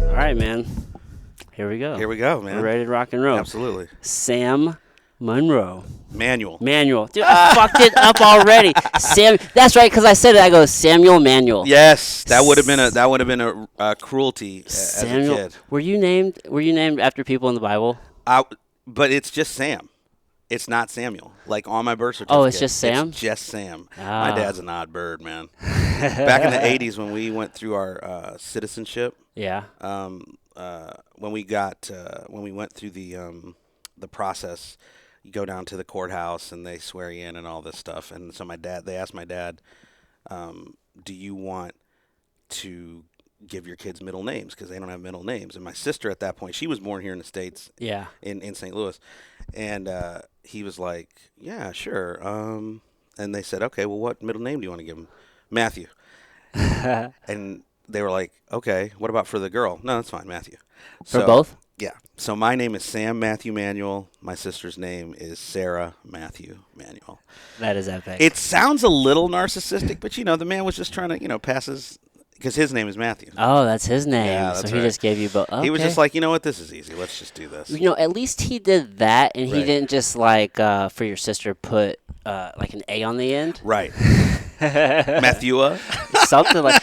All right, man. Here we go. Here we go, man. We're ready to rock and roll. Absolutely. Sam Monroe. Manuel. Dude, I fucked it up already. Sam. That's right, because I said it. I go Samuel Manuel. Yes, that would have been a cruelty Samuel. as a kid. Were you named after people in the Bible? But it's just Sam. It's not Samuel. Like on my birth certificate. Oh, it's just Sam? It's just Sam. Ah. My dad's an odd bird, man. Back in the 80s when we went through our citizenship, Yeah. when we went through the process, you go down to the courthouse and they swear you in and all this stuff. And so they asked my dad, do you want to give your kids middle names? Because they don't have middle names. And my sister at that point, she was born here in the States, Yeah. in St. Louis. And he was like, yeah, sure. And they said, okay, well, what middle name do you want to give him? Matthew. And they were like, okay, what about for the girl? No, that's fine, Matthew. For both? Yeah. So my name is Sam Matthew Manuel. My sister's name is Sarah Matthew Manuel. That is epic. It sounds a little narcissistic, but, the man was just trying to, pass because his name is Matthew. Oh, that's his name. Yeah, so that's he right. just gave you both. Okay. He was just like, you know what, this is easy. Let's just do this. At least he did that, and he Right. didn't just for your sister put an A on the end. Right. Mathua. Something like.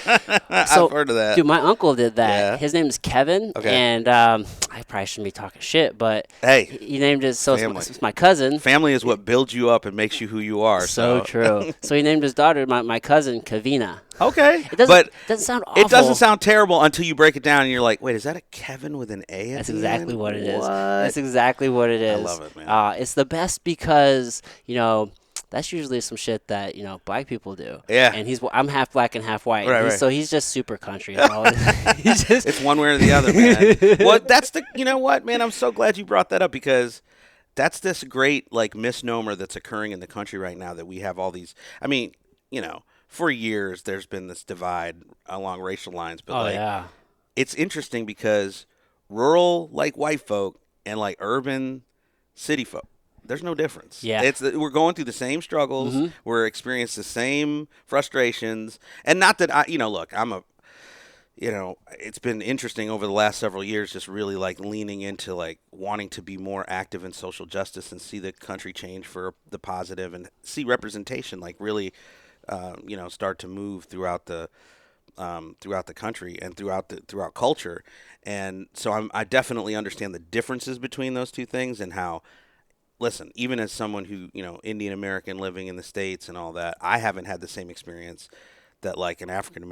So, I've heard of that. Dude, my uncle did that. Yeah. His name is Kevin, Okay. and I probably shouldn't be talking shit, but Hey, he named his family. it's my cousin. Family is what builds you up and makes you who you are. So true. So he named his daughter my cousin Kavina. Okay. It doesn't But doesn't sound awful. it doesn't sound terrible until you break it down and you're like, wait, is that a Kevin with an A at That's the exactly end? what it is. What? That's exactly what it is. I love it, man. It's the best because that's usually some shit that black people do. Yeah. And I'm half black and half white. Right. So he's just super country. He's just It's one way or the other, man. Well, that's you know what, man? I'm so glad you brought that up because that's this great misnomer that's occurring in the country right now that we have all these. I mean, for years there's been this divide along racial lines, but yeah. it's interesting because rural white folk and urban city folk, there's no difference. Yeah. We're going through the same struggles. Mm-hmm. We're experiencing the same frustrations. And not that look, it's been interesting over the last several years, just really leaning into wanting to be more active in social justice and see the country change for the positive and see representation really, start to move throughout the country and throughout culture. And so I definitely understand the differences between those two things and how. Listen, even as someone who, Indian American living in the States and all that, I haven't had the same experience that my African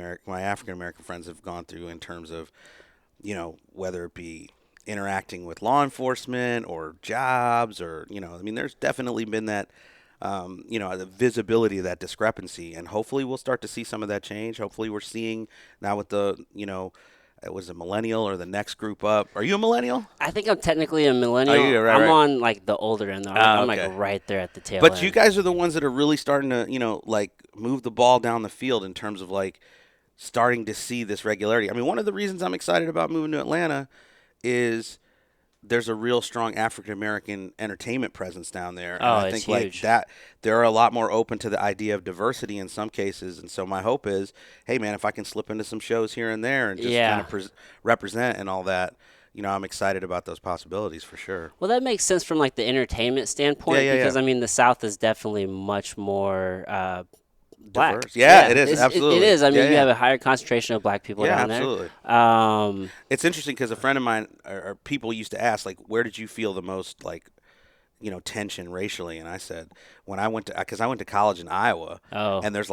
American friends have gone through in terms of, whether it be interacting with law enforcement or jobs or, there's definitely been that, the visibility of that discrepancy. And hopefully we'll start to see some of that change. Hopefully we're seeing now with the, it was a millennial or the next group up. Are you a millennial? I think I'm technically a millennial. Oh, yeah, right, I'm right. on the older end though. I'm okay. right there at the tail But end. you guys are the ones that are really starting to, move the ball down the field in terms of starting to see this regularity. I mean, one of the reasons I'm excited about moving to Atlanta is there's a real strong African American entertainment presence down there. And I it's think huge. that they're a lot more open to the idea of diversity in some cases. And so my hope is, hey man, if I can slip into some shows here and there and just kind of represent and all that, I'm excited about those possibilities for sure. Well, that makes sense from the entertainment standpoint because yeah. I mean the South is definitely much more black. Diverse. Yeah, it is. Absolutely. It is. I mean, Yeah, you yeah. have a higher concentration of black people down absolutely. there. It's interesting because a friend of mine, or people used to ask, where did you feel the most, tension racially? And I said, because I went to college in Iowa, and there's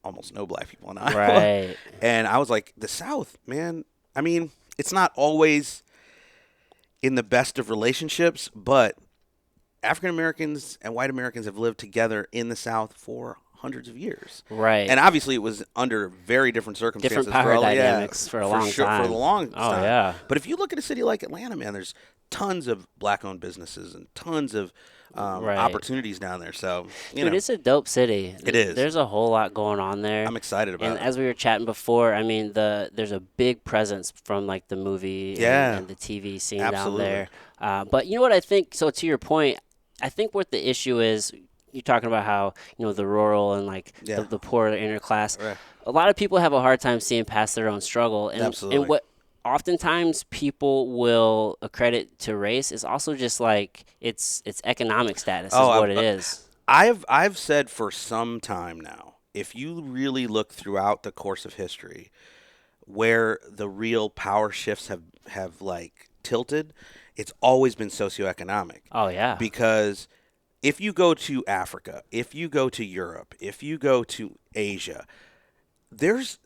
almost no black people in Iowa. Right. And I was like, the South, man. I mean, it's not always in the best of relationships, but African Americans and white Americans have lived together in the South for hundreds of years. Right. And obviously it was under very different circumstances. Different power dynamics for a long time. For the long Oh, time. yeah. But if you look at a city like Atlanta, man, there's tons of black-owned businesses and tons of opportunities down there. So, Dude, it's a dope city. It is. There's a whole lot going on there. I'm excited about and it. as we were chatting before, I mean, there's a big presence from the movie and the TV scene Absolutely. down there. But you know what I think? So to your point, I think what the issue is, you're talking about how, the rural and like Yeah. the poor, the inner class. Right. A lot of people have a hard time seeing past their own struggle, and Absolutely. what oftentimes people will accredit to race is also just like it's economic status is Oh, what it is. I've said for some time now, if you really look throughout the course of history, where the real power shifts have like tilted, it's always been socioeconomic. Oh yeah. Because if you go to Africa, if you go to Europe, if you go to Asia, there's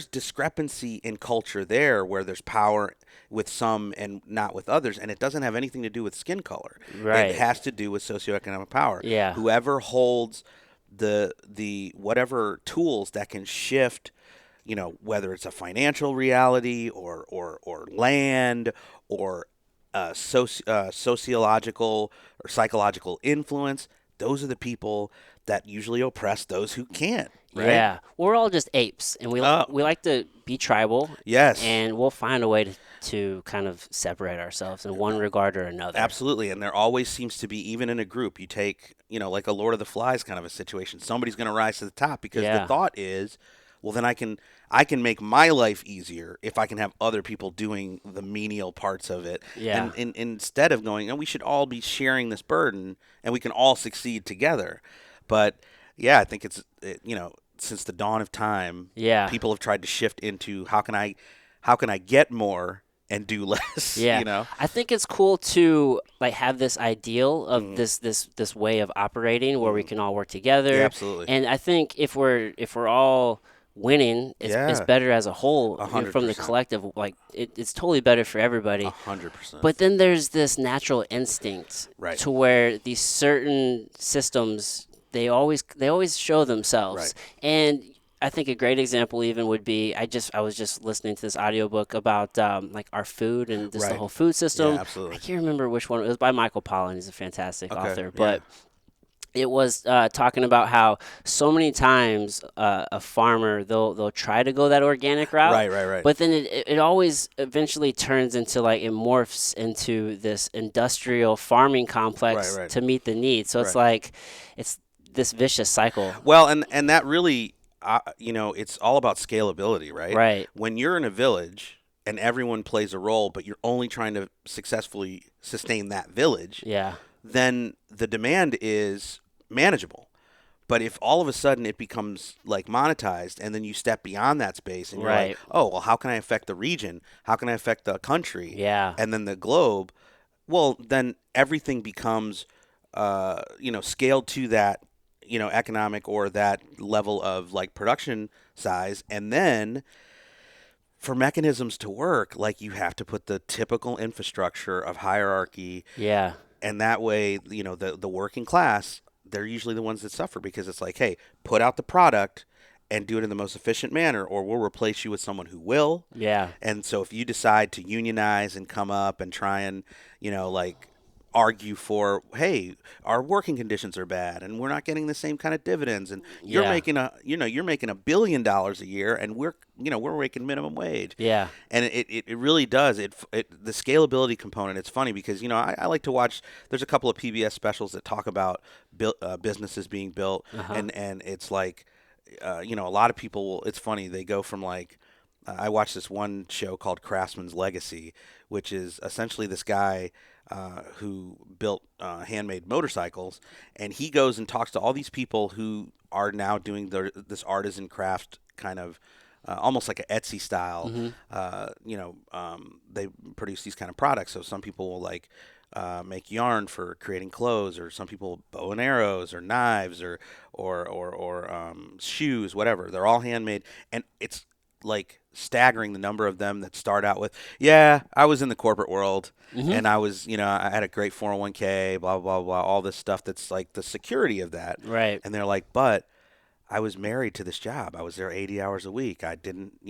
discrepancy in culture there where there's power with some and not with others, and it doesn't have anything to do with skin color. It Right. has to do with socioeconomic power. Yeah. Whoever holds the whatever tools that can shift, whether it's a financial reality or land or sociological or psychological influence, those are the people that usually oppress those who can't, right? Yeah, we're all just apes, and Oh, we like to be tribal, yes, and we'll find a way to kind of separate ourselves in one regard or another. absolutely. And there always seems to be, even in a group, you take, like a Lord of the Flies kind of a situation, somebody's going to rise to the top because the Yeah, thought is, well, then I can make my life easier if I can have other people doing the menial parts of it. yeah, And instead of going, we should all be sharing this burden and we can all succeed together. But yeah, I think since the dawn of time, yeah, people have tried to shift into how can I get more and do less, yeah. I think it's cool to like have this ideal of Mm, this way of operating where we mm. can all work Yeah, together, absolutely. and I think if we're all winning, it's Yeah, better as a whole, a hundred from the percent, collective. Like it's totally better for a everybody. 100%. But then there's this natural instinct Right, to where these certain systems they always show right. themselves. And I think a great example even would be I was just listening to this audiobook about like our food and just the Right. whole food Yeah, system. I absolutely. can't remember which one it was by Michael Pollan. He's a fantastic Okay. author, Yeah. but it was talking about how so many times a farmer they'll try to go that organic route, Right. Right. Right. but then it always eventually turns into like it morphs into this industrial farming Right. complex Right. to meet the need. So it's Right. like it's this vicious cycle. Well, and that really, it's all about scalability, right? Right. When you're in a village and everyone plays a role, but you're only trying to successfully sustain that village, Yeah. then the demand is manageable. But if all of a sudden it becomes like monetized and then you step beyond that space and you're like, Right. oh, well, how can I affect the region? How can I affect the country? Yeah. And then the globe? Well, then everything becomes, scaled to that, economic or that level of like production size. And then for mechanisms to work, like you have to put the typical infrastructure of hierarchy, Yeah. and that way, the working class, they're usually the ones that suffer because it's like, hey, put out the product and do it in the most efficient manner, or we'll replace you with someone who will. Yeah. And so if you decide to unionize and come up and try and, like argue for, hey, our working conditions are bad and we're not getting the same kind of dividends and Yeah. you're making $1 billion a year and we're making minimum wage. Yeah. And it really does. The scalability component, it's funny because, I like to watch, there's a couple of PBS specials that talk about businesses being built Uh-huh. and it's like, a lot of people it's funny, they go from like, I watched this one show called Craftsman's Legacy, which is essentially this guy who built handmade motorcycles, and he goes and talks to all these people who are now doing this artisan craft kind of almost like an Etsy style. Hmm. They produce these kind of products. So some people will like make yarn for creating clothes, or some people bow and arrows, or knives, or shoes, whatever. They're all handmade, and it's like staggering the number of them that start out with, yeah, I was in the corporate world Hmm. and I was, I had a great 401k, blah, blah, blah, all this stuff that's like the security of that. Right. And they're like, but I was married to this job. I was there 80 hours a week. I didn't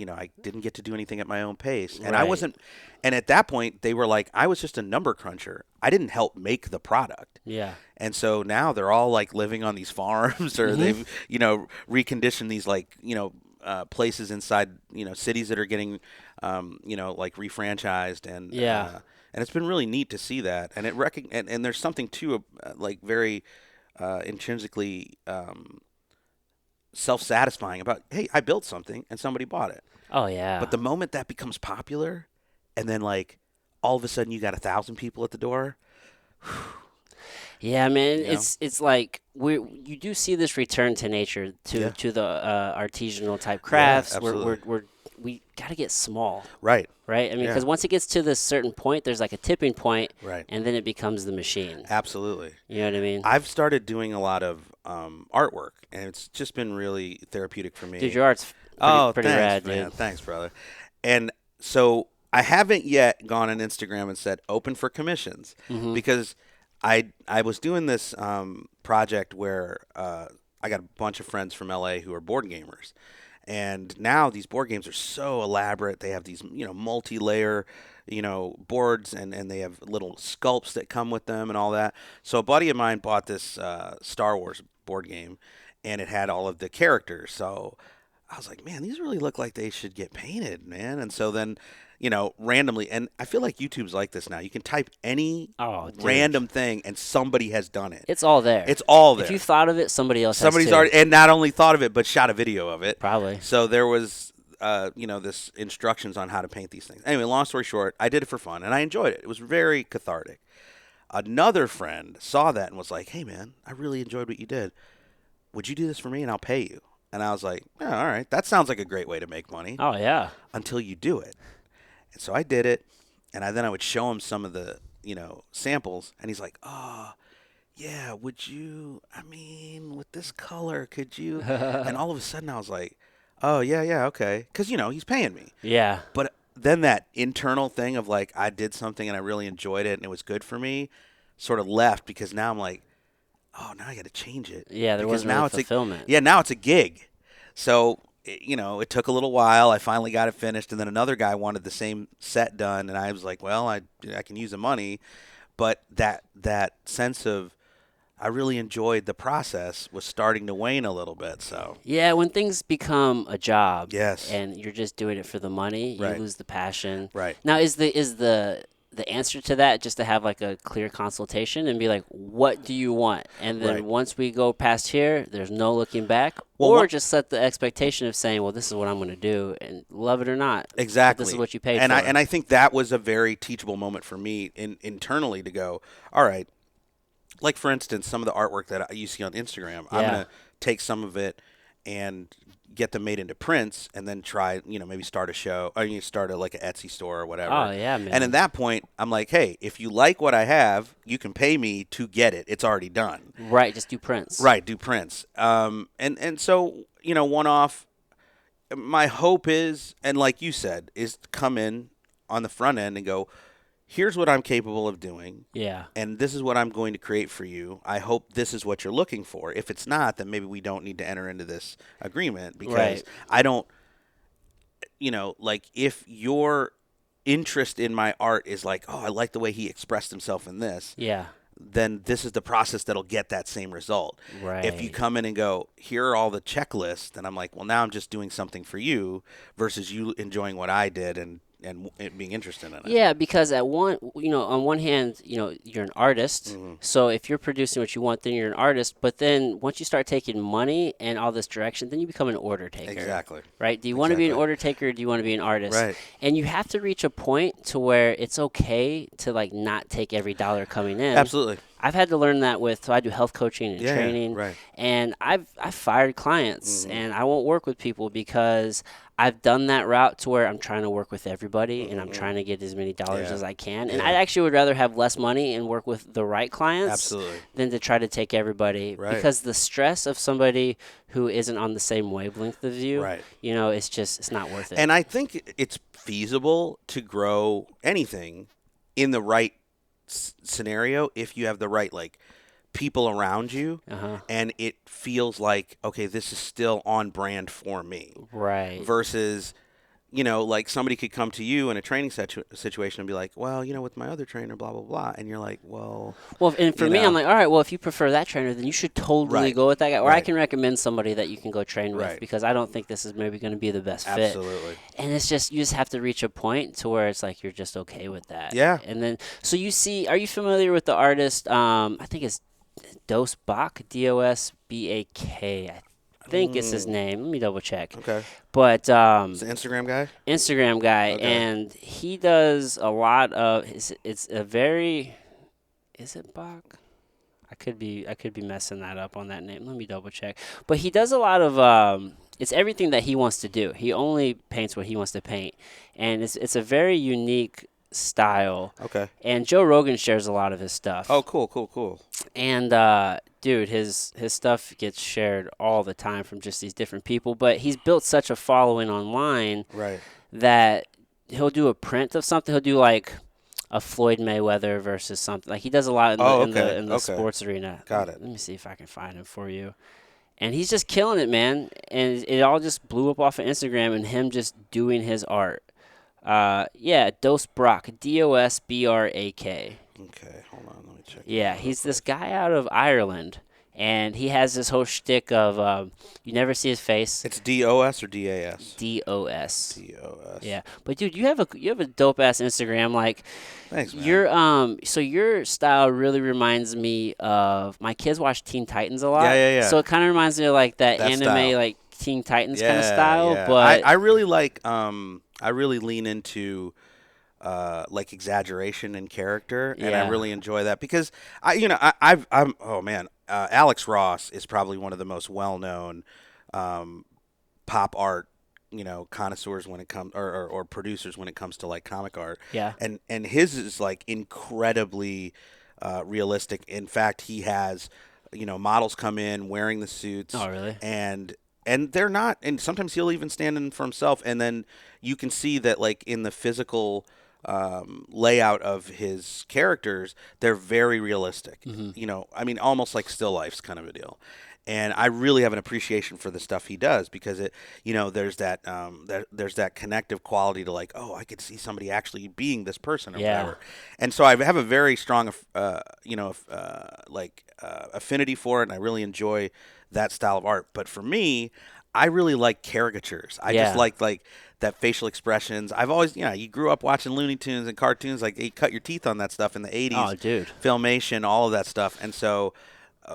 get to do anything at my own pace. And I Right. wasn't, and at that point, they were like, I was just a number cruncher. I didn't help make the product. Yeah. And so now they're all like living on these farms or Hmm. they've, reconditioned these like, places inside, cities that are getting, like refranchised Yeah. and it's been really neat to see that. And and there's something too, like very intrinsically self-satisfying about, hey, I built something and somebody bought it. Oh But yeah. the moment that becomes popular, and then like all of a sudden you got 1,000 people at the door, Yeah, man, you know, it's like you do see this return to nature, yeah, to the artisanal type yeah, crafts. absolutely, We got to get small, right, right? I mean, yeah, because once it gets to this certain point, there's like a tipping point, right, and then it becomes the machine. absolutely. You know what I mean? I've started doing a lot of artwork, and it's just been really therapeutic for Dude, me. your art's Oh, pretty thanks, rad, man. dude. Thanks, brother. And so I haven't yet gone on Instagram and said open for commissions Hmm. because I was doing this project where I got a bunch of friends from LA who are board gamers. And now these board games are so elaborate. They have these, multi-layer, boards, and they have little sculpts that come with them and all that. So a buddy of mine bought this Star Wars board game, and it had all of the characters. So I was like, man, these really look like they should get painted, man. And so then, randomly, and I feel like YouTube's like this now. You can type any Oh, dude, random thing, and somebody has done it. it's all there. It's all If you there. thought of it, somebody else has Somebody's too. already, and not only thought of it, but shot a video of it. Probably. So there was, this instructions on how to paint these things. Anyway, long story short, I did it for fun, and I enjoyed it. It was very cathartic. Another friend saw that and was like, hey, man, I really enjoyed what you did. Would you do this for me, and I'll pay you? And I was like, yeah, all right, that sounds like a great way to make money Oh yeah. until you do it. And so I did it, and then I would show him some of the, samples, and he's like, oh, yeah, would you, I mean, with this color, could you? And all of a sudden I was like, oh, yeah, yeah, okay. Because, he's paying me. Yeah. But then that internal thing of like, I did something and I really enjoyed it and it was good for me sort of left because now I'm like, oh, now I got to change it. Yeah, there Because wasn't really now fulfillment. now it's a gig. So, it took a little while. I finally got it finished. And then another guy wanted the same set done. And I was like, well, I can use the money. But that sense of, I really enjoyed the process was starting to wane a little bit. So Yeah, when things become a job yes, and you're just doing it for the money, you right, lose the passion. right. Now, is the answer to that just to have like a clear consultation and be like, what do you want? And then Right. once we go past here, there's no looking back. Well, Or just set the expectation of saying, well, this is what I'm going to do, and love it or not. But this is exactly. what you paid And for. I think that was a very teachable moment for me internally to go, all right. Like for instance, some of the artwork that you see on Instagram, I'm Yeah. gonna take some of it and get them made into prints, and then try, maybe start a show, or you start like an Etsy store or Oh, whatever. yeah, And at man. that point, I'm like, hey, if you like what I have, you can pay me to get it. It's already done. Right, just do prints. Right, do prints. And so one off. My hope is, and like you said, is to come in on the front end and go, here's what I'm capable of doing, Yeah. and this is what I'm going to create for you. I hope this is what you're looking for. If it's not, then maybe we don't need to enter into this agreement because Right. I don't, like if your interest in my art is like, oh, I like the way he expressed himself in this, Yeah. then this is the process that'll get that same result. If you Right. come in and go, here are all the checklists, then I'm like, well, now I'm just doing something for you versus you enjoying what I did and it being interested in it. Yeah, because on one hand, you're an artist. Hmm. So if you're producing what you want, then you're an artist. But then once you start taking money and all this direction, then you become an order taker. Exactly. Right? Do you want to be an Exactly. order taker or do you want to be an artist? Right. And you have to reach a point to where it's okay to like not take every dollar coming in. Absolutely. I've had to learn that so I do health coaching and Yeah, training, right. and I've fired clients, Mhm. and I won't work with people because I've done that route to where I'm trying to work with everybody, and I'm trying to get as many dollars Yeah. as I can, and Yeah. I actually would rather have less money and work with the right clients Absolutely. than to try to take everybody, Right. because the stress of somebody who isn't on the same wavelength as you, Right. it's not worth it. And I think it's feasible to grow anything in the right scenario if you have the right people around you, Uh-huh. and it feels like, okay, this is still on brand for me. Right. Versus, like somebody could come to you in a training situation and be like, well, with my other trainer, blah, blah, blah. And you're like, well, Well, and for you me, know. I'm like, all right, well, if you prefer that trainer, then you should totally Right. go with that guy. Or I Right. can recommend somebody that you can go train with Right. because I don't think this is maybe going to be the best fit. Absolutely. And it's just, you just have to reach a point to where it's like you're just okay with that. Yeah. And then, so are you familiar with the artist? I think it's Dosbach, Dosbak. I think it's his Mm, name. Let me double check. okay. But Is the Instagram guy? Instagram guy, Okay. and he does a lot of. It's a very. Is it Bach? I could be messing that up on that name. Let me double check. But he does a lot of it's everything that he wants to do. He only paints what he wants to paint. And it's a very unique style. Okay. And Joe Rogan shares a lot of his Oh, stuff. cool, cool, cool. And dude, his stuff gets shared all the time from just these different people, but he's built such a following online Right. that he'll do a print of something. He'll do like a Floyd Mayweather versus something. Like he does a lot in the Oh, in the okay. in the Okay. sports arena. Got it. Let me see if I can find him for you. And he's just killing it, man. And it all just blew up off of Instagram and him just doing his art. Yeah, Dosbrak, Dosbrak. Okay. Hold on. Let me check that Yeah, out real he's this quick. guy out of Ireland, and he has this whole shtick of you never see his face. It's DOS or DAS? DOS. DOS. Yeah, but dude, you have a dope ass Instagram. Like Thanks, man. so your style really reminds me of my kids watch Teen Titans a lot. Yeah, yeah, yeah. So it kind of reminds me of like that That anime, style. like Teen Titans kind of Yeah, style. yeah. I, But I really like I really lean into like exaggeration in character, and I yeah, really enjoy that because I'm oh man, Alex Ross is probably one of the most well known pop art connoisseurs when it comes or producers when it comes to like comic art, yeah. and his is like incredibly realistic. In fact, he has models come in wearing the suits, Oh, really? and they're not, and sometimes he'll even stand in for himself, and then you can see that like in the physical layout of his characters, they're very realistic. Hmm. I mean, almost like still lifes kind of a deal. And I really have an appreciation for the stuff he does because there's there's that connective quality to like, oh, I could see somebody actually being this person or Yeah. whatever. And so I have a very strong, affinity for it, and I really enjoy that style of art. But for me, I really like caricatures. I just Yeah. like that facial expressions. I've always, you grew up watching Looney Tunes and cartoons, like you cut your teeth on that stuff in the '80s, Oh, dude. Filmation, all of that stuff. And so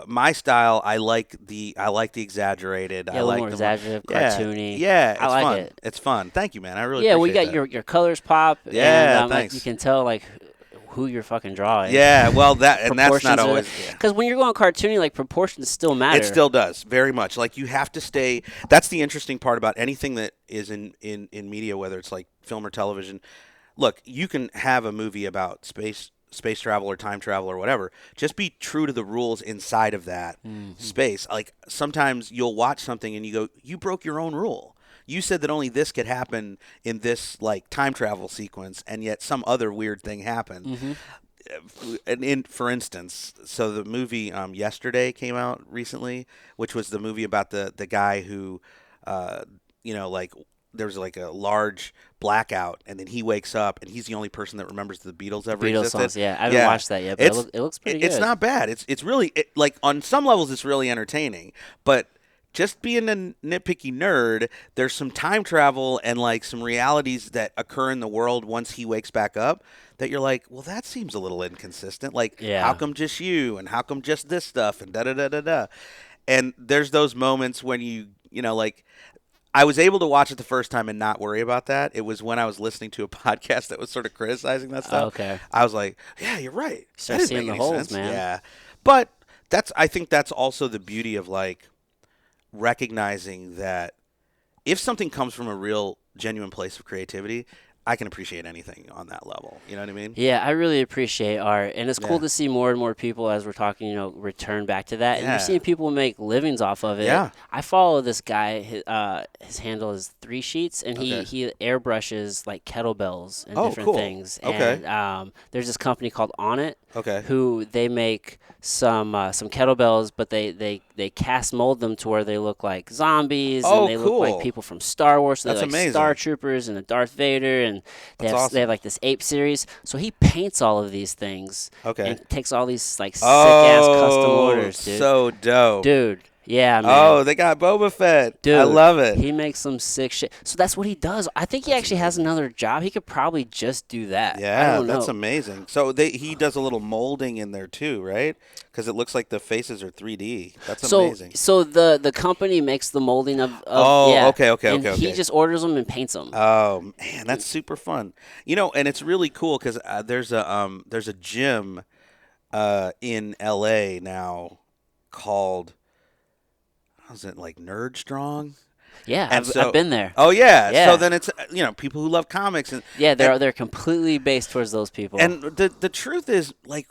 my style, I like the exaggerated. Yeah, I a little like more the exaggerative, yeah, cartoony. yeah. I It's like fun. it. It's fun. Thank you, man. I really Yeah, well, you appreciate got that. your colors pop, and Yeah, like you thanks. can tell like who you're fucking drawing. Yeah, well, that's not Proportions always. Yeah. because when you're going cartoony, like proportions still matter. It still does very much. Like you have to stay. That's the interesting part about anything that is in media, whether it's like film or television. Look, you can have a movie about space travel or time travel or whatever. Just be true to the rules inside of that space. Like sometimes you'll watch something and you go, you broke your own rule. You said that only this could happen in this like time travel sequence, and yet some other weird thing happened. Hmm. For instance, so the movie Yesterday came out recently, which was the movie about the guy who, like there was like a large blackout, and then he wakes up, and he's the only person that remembers the Beatles ever Beatles existed. songs. Yeah, I haven't Yeah, watched that yet, but it looks pretty it's good. not bad. It's really like on some levels it's really entertaining, but just being a nitpicky nerd, there's some time travel and like some realities that occur in the world once he wakes back up that you're like, well, that seems a little inconsistent. Like, how Yeah. come just you, and how come just this stuff, and da da da da da. And there's those moments when like I was able to watch it the first time and not worry about that. It was when I was listening to a podcast that was sort of criticizing that stuff. Okay. I was like, yeah, you're right. That Start didn't seeing make the any holes, sense. man. Yeah, but I think that's also the beauty of like recognizing that if something comes from a real genuine place of creativity, I can appreciate anything on that level. You know what I mean? Yeah, I really appreciate art, and it's cool Yeah. to see more and more people as we're talking, return back to that. And you're Yeah. seeing people make livings off of it. Yeah. I follow this guy. His handle is 3 Sheets, and Okay. he airbrushes like kettlebells and Oh, different cool. things. Okay. And there's this company called On It, Okay. who they make some kettlebells, but they cast mold them to where they look like zombies, Oh, and they look like cool. people from Star Wars. So they're That's like amazing. Star Troopers and a Darth Vader, and That's they awesome. have like this ape series. So he paints all of these things Okay. and takes all these like sick ass custom Oh, orders, dude. so dope. Dude, Yeah, Oh, man. they got Boba Fett. I Dude, love it. he makes some sick shit. So that's what he does. I think he That's actually has amazing. another job. He could probably just do that. I Yeah, don't that's know. amazing. So he does a little molding in there too, right? Because it looks like the faces are 3D. That's So amazing. so the company makes the molding of Oh, yeah, okay, okay, and okay, he okay. just orders them and paints them. Oh man, that's super fun. And it's really cool because there's a gym in LA now called, how's it, like Nerd Strong? Yeah, And I've so, been there. oh yeah, so Yeah. then it's people who love comics Yeah, and they're completely based towards those people. and the truth is, like,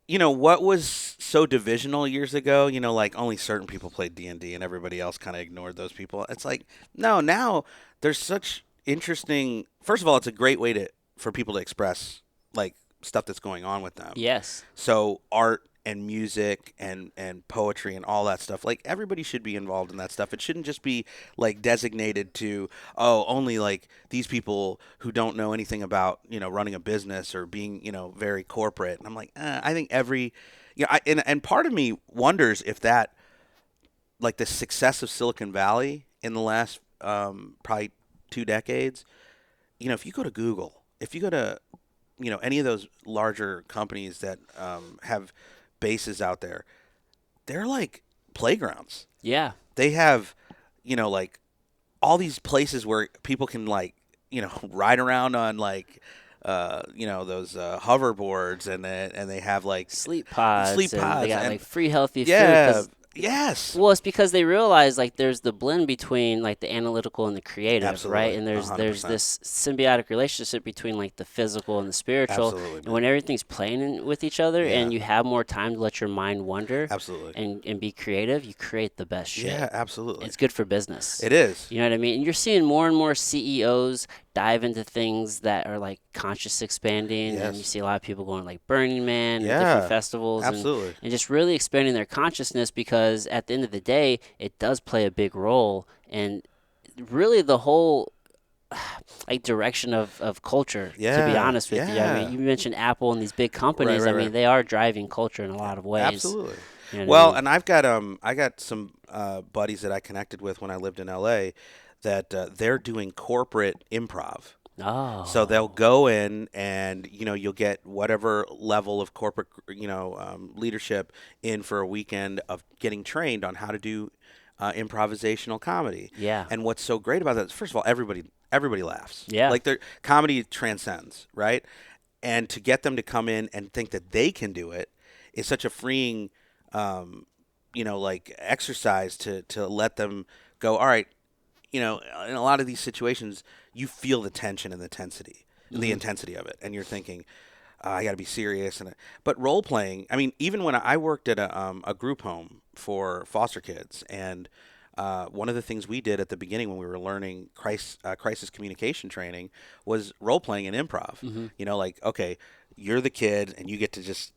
what was so divisional years ago, like only certain people played D&D and everybody else kind of ignored those people. It's like, no, now there's such interesting, first of all, it's a great way for people to express like stuff that's going on with them. Yes. So art and music and poetry and all that stuff, like everybody should be involved in that stuff. It shouldn't just be like designated to, oh, only like these people who don't know anything about running a business or being very corporate. And I'm like, I think and part of me wonders if that, like, the success of Silicon Valley in the last probably 2 decades, if you go to Google, if you go to any of those larger companies that have bases out there, they're like playgrounds. Yeah. They have, like all these places where people can, like, ride around on, like, those hoverboards, and they have like Sleep pods, sleep and they pods got and like free healthy food yeah, because yes, well, it's because they realize like there's the blend between like the analytical and the creative, right? absolutely, And there's 100%, this symbiotic relationship between like the physical and the spiritual. absolutely, And man, when everything's playing with each other yeah, and you have more time to let your mind wander absolutely, and be creative, you create the best shit. yeah, absolutely, It's good for business. it is, You know what I mean? And you're seeing more and more CEOs dive into things that are like conscious expanding, and you yes, see a lot of people going like Burning Man and different yeah, festivals, absolutely, and just really expanding their consciousness because at the end of the day, it does play a big role in really the whole like direction of culture, to be yeah, honest with you. I mean, yeah, you mentioned Apple and these big right, companies. right, I mean, right. they are driving culture in a lot of ways. Absolutely. You know what I Well, mean? and I got some buddies that I connected with when I lived in LA that they're doing corporate improv. So they'll Oh, go in, and you'll get whatever level of corporate leadership in for a weekend of getting trained on how to do improvisational comedy. yeah. And what's so great about that is, first of all, everybody laughs. Yeah. Like, their comedy transcends, right? And to get them to come in and think that they can do it is such a freeing, like, exercise to let them go. All right, in a lot of these situations, you feel the tension and the Hmm. intensity of it, and you're thinking, I got to be serious. But role playing, I mean, even when I worked at a group home for foster kids, and one of the things we did at the beginning when we were learning crisis communication training was role playing and improv. Hmm. Like, okay, you're the kid, and you get to just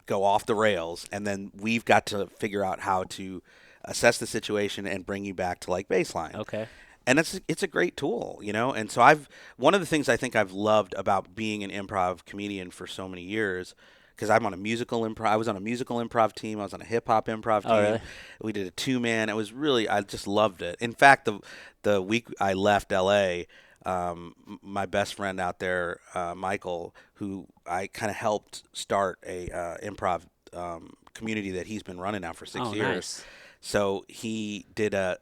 go off the rails, and then we've got to figure out how to assess the situation and bring you back to, like, baseline. Okay. And it's a great tool, and so I've one of the things I think I've loved about being an improv comedian for so many years, because I was on a musical improv team, I was on a hip hop improv Oh, team. really? We did a 2-man. It was really, I just loved it. In fact, the week I left LA, my best friend out there, Michael, who I kind of helped start a improv community that he's been running now for six Oh, years. nice. So he did a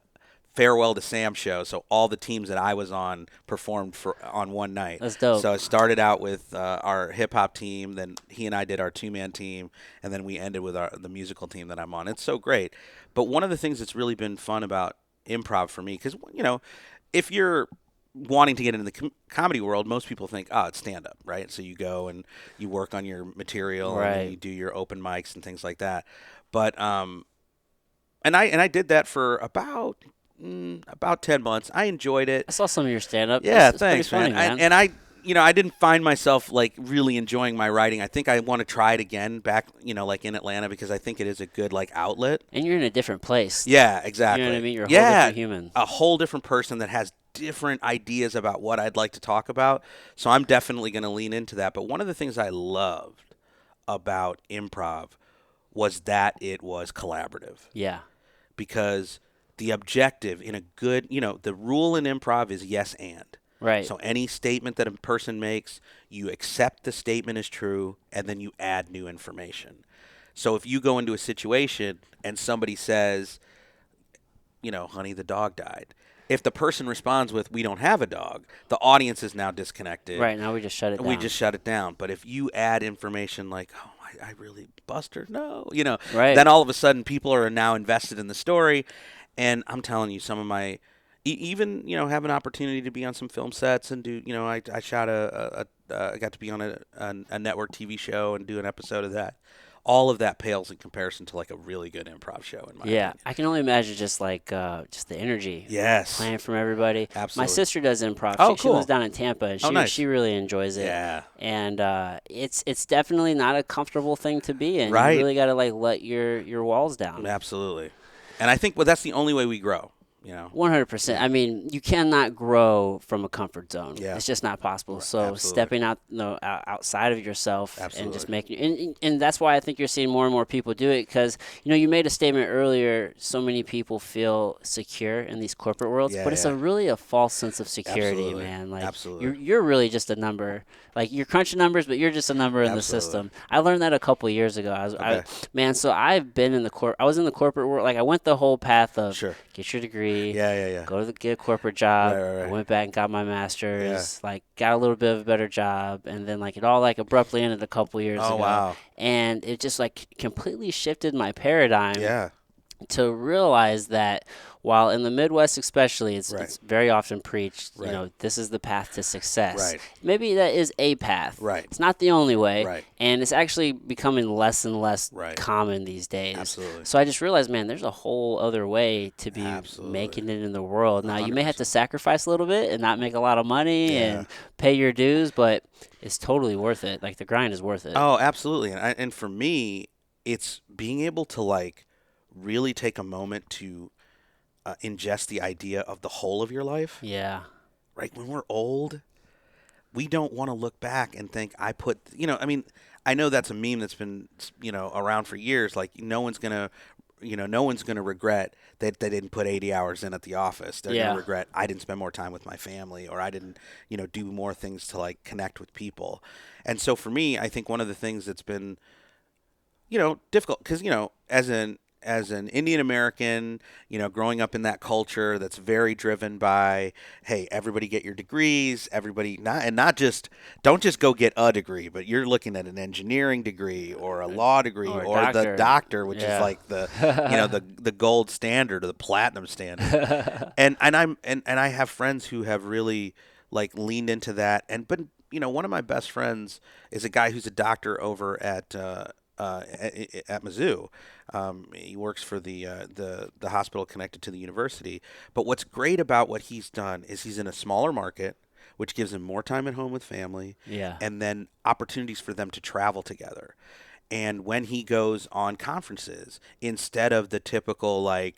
farewell to Sam show. So all the teams that I was on performed on one night. That's dope. So it started out with our hip hop team, then he and I did our 2-man team, and then we ended with the musical team that I'm on. It's so great. But one of the things that's really been fun about improv for me, because if you're wanting to get into the comedy world, most people think, oh, it's stand up, right? So you go and you work on your material, and then Right. you do your open mics and things like that. But and I did that for about 10 months. I enjoyed it. I saw some of your stand up. Yeah, It's pretty thanks, man. funny, man. I didn't find myself, like, really enjoying my writing. I think I want to try it again back, like, in Atlanta, because I think it is a good, like, outlet. And you're in a different place. Yeah, You know what I exactly. mean? You're a whole Yeah, different human. a whole different person that has different ideas about what I'd like to talk about. So I'm definitely going to lean into that. But one of the things I loved about improv was that it was collaborative. Yeah. because the objective in a good, the rule in improv is yes and. Right. So any statement that a person makes, you accept the statement is true, and then you add new information. So if you go into a situation and somebody says, honey, the dog died. If the person responds with, we don't have a dog, the audience is now disconnected. Right. Now we just shut it down. We just shut it down. But if you add information like, oh, I really busted, no, Right. then all of a sudden people are now invested in the story. And I'm telling you, some of my, even, have an opportunity to be on some film sets and do, I shot I got to be on a network TV show and do an episode of that. All of that pales in comparison to like a really good improv show, in my opinion. I can only imagine just just the energy. Yes. Playing from everybody. Absolutely. My sister does improv. Oh, She cool. lives down in Tampa, and nice. she really enjoys it. Yeah. And it's definitely not a comfortable thing to be in. Right. You really got to let your walls down. Absolutely. And I think that's the only way we grow. 100%. I mean, you cannot grow from a comfort zone. Yeah. It's just not possible. So Absolutely. stepping outside of yourself Absolutely. and just making and that's why I think you're seeing more and more people do it, because you made a statement earlier. So many people feel secure in these corporate worlds, but it's really a false sense of security, Absolutely. man. Like Absolutely. you're really just a number. Like you're crunching numbers, but you're just a number in the system. I learned that a couple of years ago. So I've been in I was in the corporate world. Like I went the whole path of get your degree. Yeah. Get a corporate job. Right. I went back and got my master's. Got a little bit of a better job, and then it all abruptly ended a couple years ago. Oh wow! And it just completely shifted my paradigm. Yeah. To realize that while in the Midwest especially, it's very often preached, this is the path to success. Right. Maybe that is a path. Right. It's not the only way. Right. And it's actually becoming less and less common these days. Absolutely. So I just realized, man, there's a whole other way to be making it in the world. Now, 100%. You may have to sacrifice a little bit and not make a lot of money and pay your dues, but it's totally worth it. Like the grind is worth it. Oh, absolutely. And for me, it's being able to really take a moment to ingest the idea of the whole of your life. Yeah. Right? When we're old, we don't want to look back and think I know that's a meme that's been, around for years. Like no one's going to regret that they didn't put 80 hours in at the office. They're going to regret I didn't spend more time with my family, or I didn't, do more things to connect with people. And so for me, I think one of the things that's been, difficult, because, as an Indian American, growing up in that culture that's very driven by, hey, everybody get your degrees, don't just go get a degree, but you're looking at an engineering degree or a law degree or the doctor, which is like the the gold standard or the platinum standard. and I have friends who have really leaned into that, but one of my best friends is a guy who's a doctor over at Mizzou. He works for the hospital connected to the university. But what's great about what he's done is he's in a smaller market, which gives him more time at home with family, and then opportunities for them to travel together. And when he goes on conferences, instead of the typical I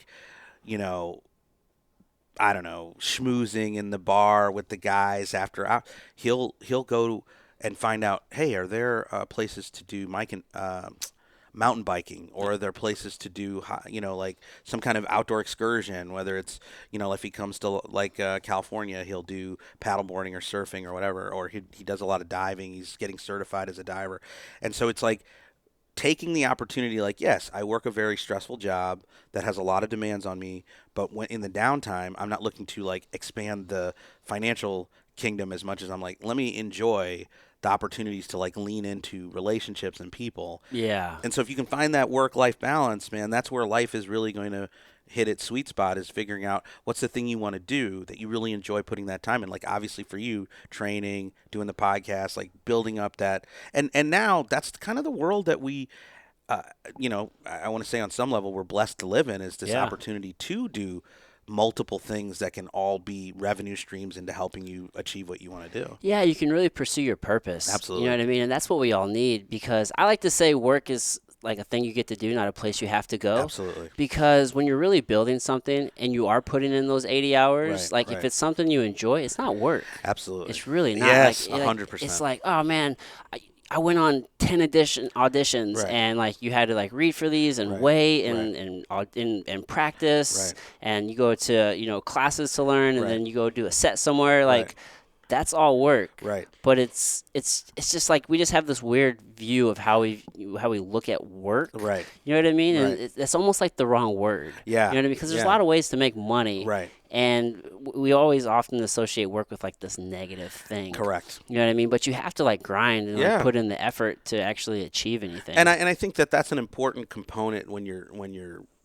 don't know, schmoozing in the bar with the guys after he'll go and find out, hey, are there places to do mountain biking, or are there places to do, some kind of outdoor excursion, whether it's, if he comes to California, he'll do paddleboarding or surfing or whatever, or he does a lot of diving. He's getting certified as a diver. And so it's taking the opportunity, yes, I work a very stressful job that has a lot of demands on me, but when in the downtime, I'm not looking to expand the financial kingdom as much as I'm let me enjoy the opportunities to lean into relationships and people. Yeah. And so if you can find that work-life balance, man, that's where life is really going to hit its sweet spot, is figuring out what's the thing you want to do that you really enjoy putting that time in. Obviously for you, training, doing the podcast, building up that. And now that's kind of the world that we, I want to say on some level we're blessed to live in, is this opportunity to do multiple things that can all be revenue streams into helping you achieve what you want to do. Yeah, you can really pursue your purpose. Absolutely. You know what I mean? And that's what we all need, because I like to say work is a thing you get to do, not a place you have to go. Absolutely. Because when you're really building something and you are putting in those 80 hours, if it's something you enjoy, it's not work. Absolutely. It's really not. Yes, 100%. It's oh man, I went on 10 auditions, Right. and like you had to like read for these and Right. wait Right. and practice, Right. and you go to classes to learn, and Right. then you go do a set somewhere. Right. Like that's all work. Right. But it's just like we just have this weird view of how we look at work. Right. You know what I mean? And Right. it's almost like the wrong word. Yeah. You know what I mean? Because there's a Yeah. lot of ways to make money, Right. and we always often associate work with like this negative thing. Correct. You know what I mean? But you have to like grind and like Yeah. put in the effort to actually achieve anything. And I think that that's an important component when you're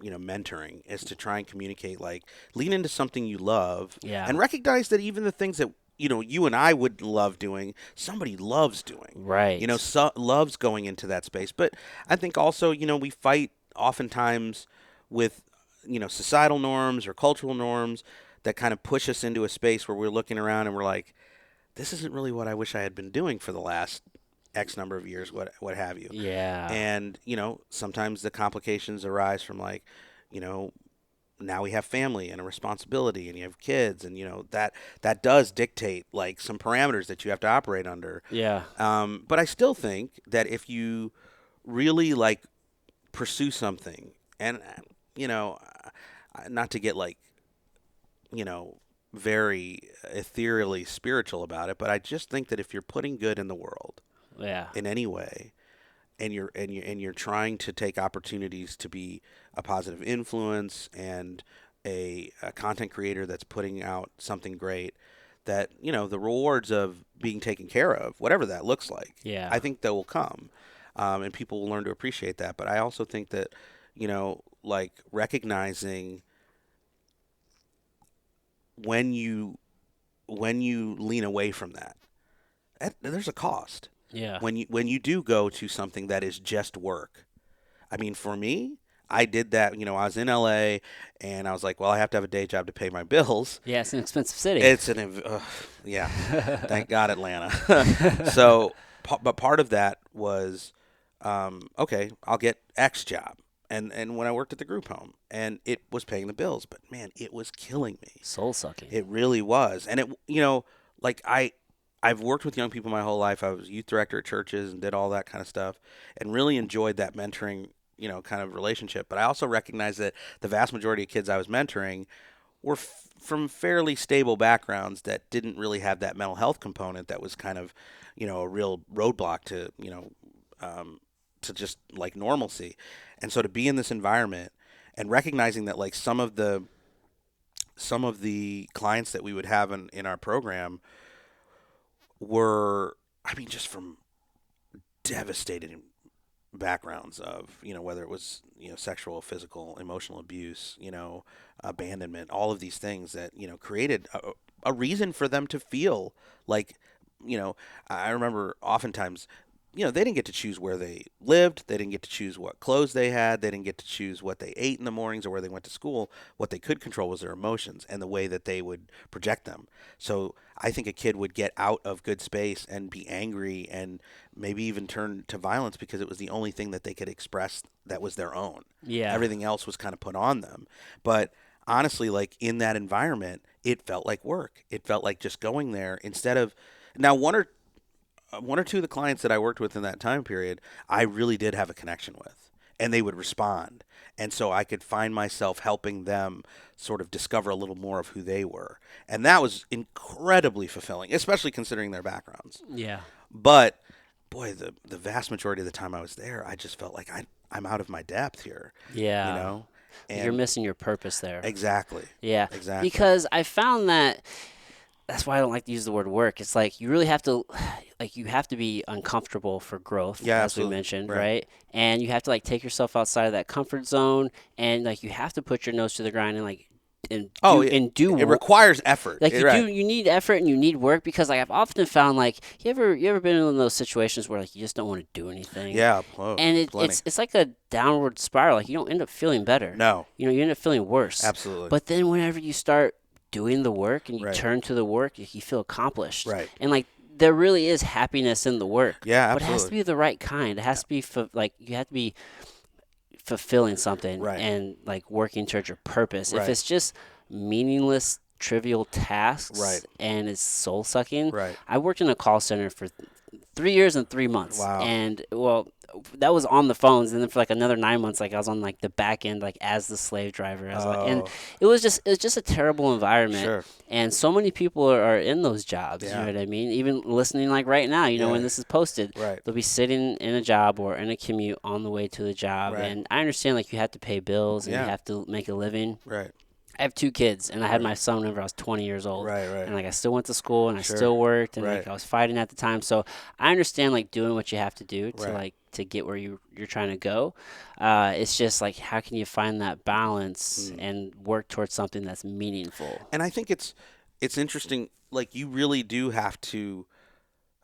mentoring, is to try and communicate, like, lean into something you love, Yeah. and recognize that even the things that you and I would love doing, somebody loves doing. Right. Loves going into that space. But I think also, we fight oftentimes with societal norms or cultural norms that kind of push us into a space where we're looking around and we're like, this isn't really what I wish I had been doing for the last X number of years, what have you. Yeah. And, sometimes the complications arise from, like, now we have family and a responsibility, and you have kids, and, that does dictate, like, some parameters that you have to operate under. Yeah. But I still think that if you really, like, pursue something, and, not to get, like, very ethereally spiritual about it, but I just think that if you're putting good in the world Yeah. in any way, and you're trying to take opportunities to be a positive influence and a content creator that's putting out something great, that the rewards of being taken care of, whatever that looks like, Yeah. I think that will come, and people will learn to appreciate that. But I also think that like, recognizing when you lean away from that, there's a cost. Yeah. When you do go to something that is just work. I mean, for me, I did that. I was in LA, and I was like, well, I have to have a day job to pay my bills. Yeah, it's an expensive city. Yeah. Thank God, Atlanta. So, but part of that was, okay, I'll get X job. And when I worked at the group home, and it was paying the bills, but man, it was killing me. Soul sucking. It really was. And it, like, I've worked with young people my whole life. I was youth director at churches and did all that kind of stuff, and really enjoyed that mentoring, kind of relationship. But I also recognized that the vast majority of kids I was mentoring were from fairly stable backgrounds that didn't really have that mental health component that was kind of, a real roadblock to just, like, normalcy. And so to be in this environment and recognizing that, like, some of the clients that we would have in our program were, I mean, just from devastating backgrounds of, whether it was, sexual, physical, emotional abuse, abandonment, all of these things that, created a reason for them to feel like, I remember oftentimes, they didn't get to choose where they lived. They didn't get to choose what clothes they had. They didn't get to choose what they ate in the mornings or where they went to school. What they could control was their emotions and the way that they would project them. So I think a kid would get out of good space and be angry and maybe even turn to violence because it was the only thing that they could express that was their own. Yeah. Everything else was kind of put on them. But honestly, like, in that environment, it felt like work. It felt like just going there instead of, now, one or two of the clients that I worked with in that time period, I really did have a connection with, and they would respond. And so I could find myself helping them sort of discover a little more of who they were. And that was incredibly fulfilling, especially considering their backgrounds. Yeah. But boy, the vast majority of the time I was there, I just felt like I'm out of my depth here. Yeah. And You're missing your purpose there. Exactly. Yeah. Exactly. Because I found that's why I don't like to use the word work. It's like you really have to, like, you have to be uncomfortable for growth, Yeah, as absolutely. we mentioned, Right. right? And you have to, like, take yourself outside of that comfort zone, and like you have to put your nose to the grind and like do it requires effort. like Right. you need effort and you need work, because like I've often found, like, you ever been in those situations where like you just don't want to do anything. Yeah. And plenty. it's like a downward spiral. Like, you don't end up feeling better. No. You end up feeling worse. Absolutely. But then whenever you start doing the work and you Right. turn to the work, you feel accomplished. Right. And like there really is happiness in the work. Yeah, But it has to absolutely. be the right kind. It has to be like you have to be fulfilling something Right. and like working towards your purpose. Right. If it's just meaningless, trivial tasks, Right. and it's soul sucking. Right. I worked in a call center for 3 years and 3 months. Wow. And well, that was on the phones, and then for like another 9 months, like I was on like the back end, like as the slave driver. I was like, and Oh, it was just a terrible environment. sure. And so many people are in those jobs. You know Yeah. what I mean? Even listening, like right now, when Yeah. this is posted, Right. they'll be sitting in a job or in a commute on the way to the job. Right. And I understand, like, you have to pay bills and you Yeah. have to make a living. Right. I have 2 kids, and I had Right. my son whenever I was 20 years old. Right. Right. And like I still went to school, and I Sure. still worked, and Right. like I was fighting at the time. So I understand, like, doing what you have to do to Right. to get where you're trying to go. It's just like, how can you find that balance Mm. and work towards something that's meaningful? And I think it's interesting. Like you really do have to